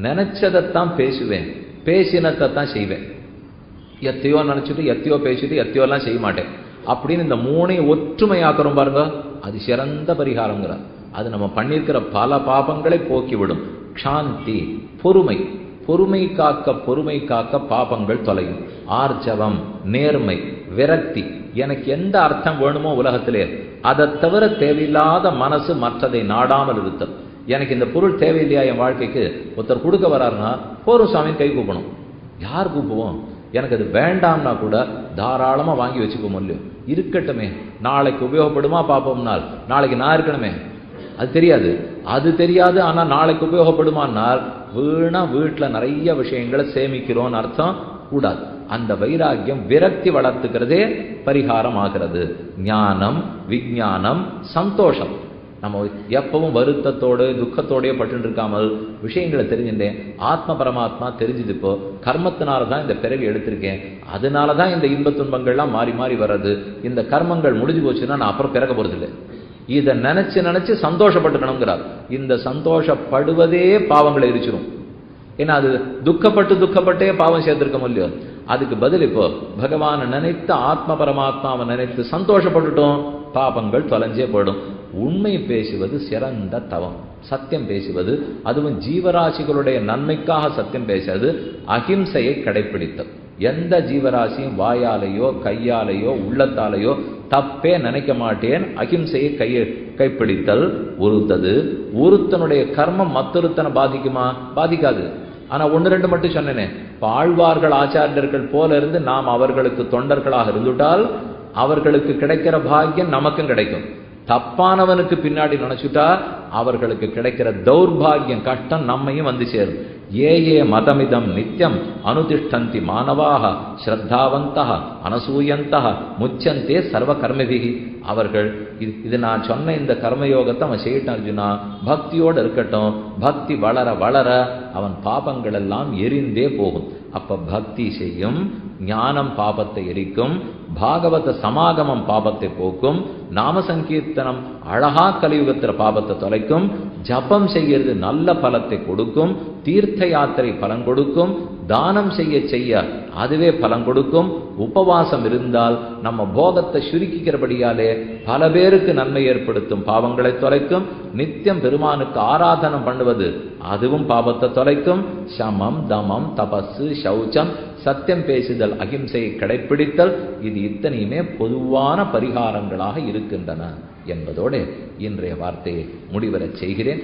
நினைச்சதைத்தான் பேசுவேன், பேசினத்தை தான் செய்வேன். எத்தையோ நினைச்சிட்டு எத்தையோ பேசிட்டு எத்தையோ எல்லாம் செய்ய மாட்டேன் அப்படின்னு இந்த மூணையும் ஒற்றுமையாக்குறோம் பாருங்க, அது சிறந்த பரிகாரங்கிறார். அது நம்ம பண்ணியிருக்கிற பல பாபங்களை போக்கிவிடும். சாந்தி பொறுமை காக்க பாபங்கள் தொலையும். ஆர்ஜவம் நேர்மை விரக்தி, எனக்கு எந்த அர்த்தம் வேணுமோ உலகத்திலே அதை தவிர தேவையில்லாத மனசு மற்றதை நாடாமல் இருத்தல். எனக்கு இந்த பொருள் தேவையில்லையா என் வாழ்க்கைக்கு ஒருத்தர் கொடுக்க வராருன்னா போரும் சாமின்னு கை கூப்பணும். யார் கூப்புவோம்? எனக்கு அது வேண்டாம்னா கூட தாராளமா வாங்கி வச்சுக்கோம் இல்லையோ, இருக்கட்டுமே நாளைக்கு உபயோகப்படுமா பார்ப்போம்னால், நாளைக்கு நான் இருக்கணுமே அது தெரியாது. ஆனா நாளைக்கு உபயோகப்படுமானால் வீணா வீட்டுல நிறைய விஷயங்களை சேமிக்கிறோம்னு அர்த்தம் கூடாது. அந்த வைராக்கியம் விரக்தி வளர்த்துக்கிறதே பரிகாரம் ஆகிறது. ஞானம் விஞ்ஞானம் சந்தோஷம், நம்ம எப்பவும் வருத்தத்தோடு துக்கத்தோடய பட்டு இருக்காமல் விஷயங்களை தெரிஞ்சுட்டேன். ஆத்ம பரமாத்மா தெரிஞ்சுது. இப்போ கர்மத்தினாலதான் இந்த பிறவி எடுத்திருக்கேன், அதனாலதான் இந்த இன்ப துன்பங்கள்லாம் மாறி மாறி வர்றது. இந்த கர்மங்கள் முடிஞ்சு போச்சுன்னா நான் அப்புறம் பிறக்க போறதில்லை. இதை நினைச்சு சந்தோஷப்பட்டுக்கணுங்கிறார். இந்த சந்தோஷப்படுவதே பாவங்களை எரிச்சிரும். ஏன்னா அது துக்கப்பட்டே பாவம் சேர்த்திருக்க முடியும். அதுக்கு பதில் இப்போ பகவானை நினைத்து ஆத்ம பரமாத்மாவை நினைத்து சந்தோஷப்பட்டுட்டோம், பாபங்கள் தொலைஞ்சே போயிடும். உண்மை பேசுவது சிறந்த தவம். சத்தியம் பேசுவது, அதுவும் ஜீவராசிகளுடைய நன்மைக்காக சத்தியம் பேசுவது, அகிம்சையை கடைபிடித்தல். எந்த ஜீவராசியும் வாயாலேயோ கையாலேயோ உள்ளத்தாலேயோ தப்பே நினைக்க மாட்டேன், அகிம்சையை கைப்பிடித்தல். ஒருத்தனுடைய கர்மம் மற்றொருத்தனை பாதிக்குமா? பாதிக்காது. ஆனா 1-2 மட்டும் சொன்னேனே, ஆழ்வார்கள் ஆச்சாரியர்கள் போல இருந்து நாம் அவர்களுக்கு தொண்டர்களாக இருந்துட்டால் அவர்களுக்கு கிடைக்கிற பாக்கியம் நமக்கும் கிடைக்கும். தப்பானவனுக்கு பின்னாடி நினைச்சுட்டா அவர்களுக்கு கிடைக்கிற தௌர்பாகியம் கஷ்டம் நம்மையும் வந்து சேரும். ஏ மதமிதம் நித்தியம் அனுதிஷ்டந்தி மானவாக ஸ்ரத்தாவந்தः அனசூயந்தः முச்சந்தே சர்வ கர்மபிகி. அவர்கள் இது நான் சொன்ன இந்த கர்மயோகத்தை அவன் செய்யட்டும் அர்ஜுனா, பக்தியோடு இருக்கட்டும். பக்தி வளர வளர அவன் பாபங்கள் எல்லாம் எரிந்தே போகும். அப்ப பக்தி செய்யும், ஞானம் பாபத்தை எரிக்கும், பாகவத சமாகமம் பாபத்தை போக்கும், நாம சங்கீர்த்தனம் அழகா கலியுகத்திர பாபத்தை தொலைக்கும், ஜபம் செய்யறது நல்ல பலத்தை கொடுக்கும், தீர்த்த யாத்திரை பலன் கொடுக்கும், தானம் செய்ய அதுவே பலன் கொடுக்கும். உபவாசம் இருந்தால் நம்ம போகத்தை சுருக்கிக்கிறபடியாலே பல பேருக்கு நன்மை ஏற்படுத்தும், பாவங்களை தொலைக்கும். நித்தியம் பெருமானுக்கு ஆராதனம் பண்ணுவது அதுவும் பாவத்தை தொலைக்கும். சமம் தமம் தபசு சௌச்சம் சத்தியம் பேசுதல் அகிம்சையை கடைப்பிடித்தல், இது இத்தனையுமே பொதுவான பரிகாரங்களாக இருக்கின்றன என்பதோடு இன்றைய வார்த்தையை முடிவரச் செய்கிறேன்.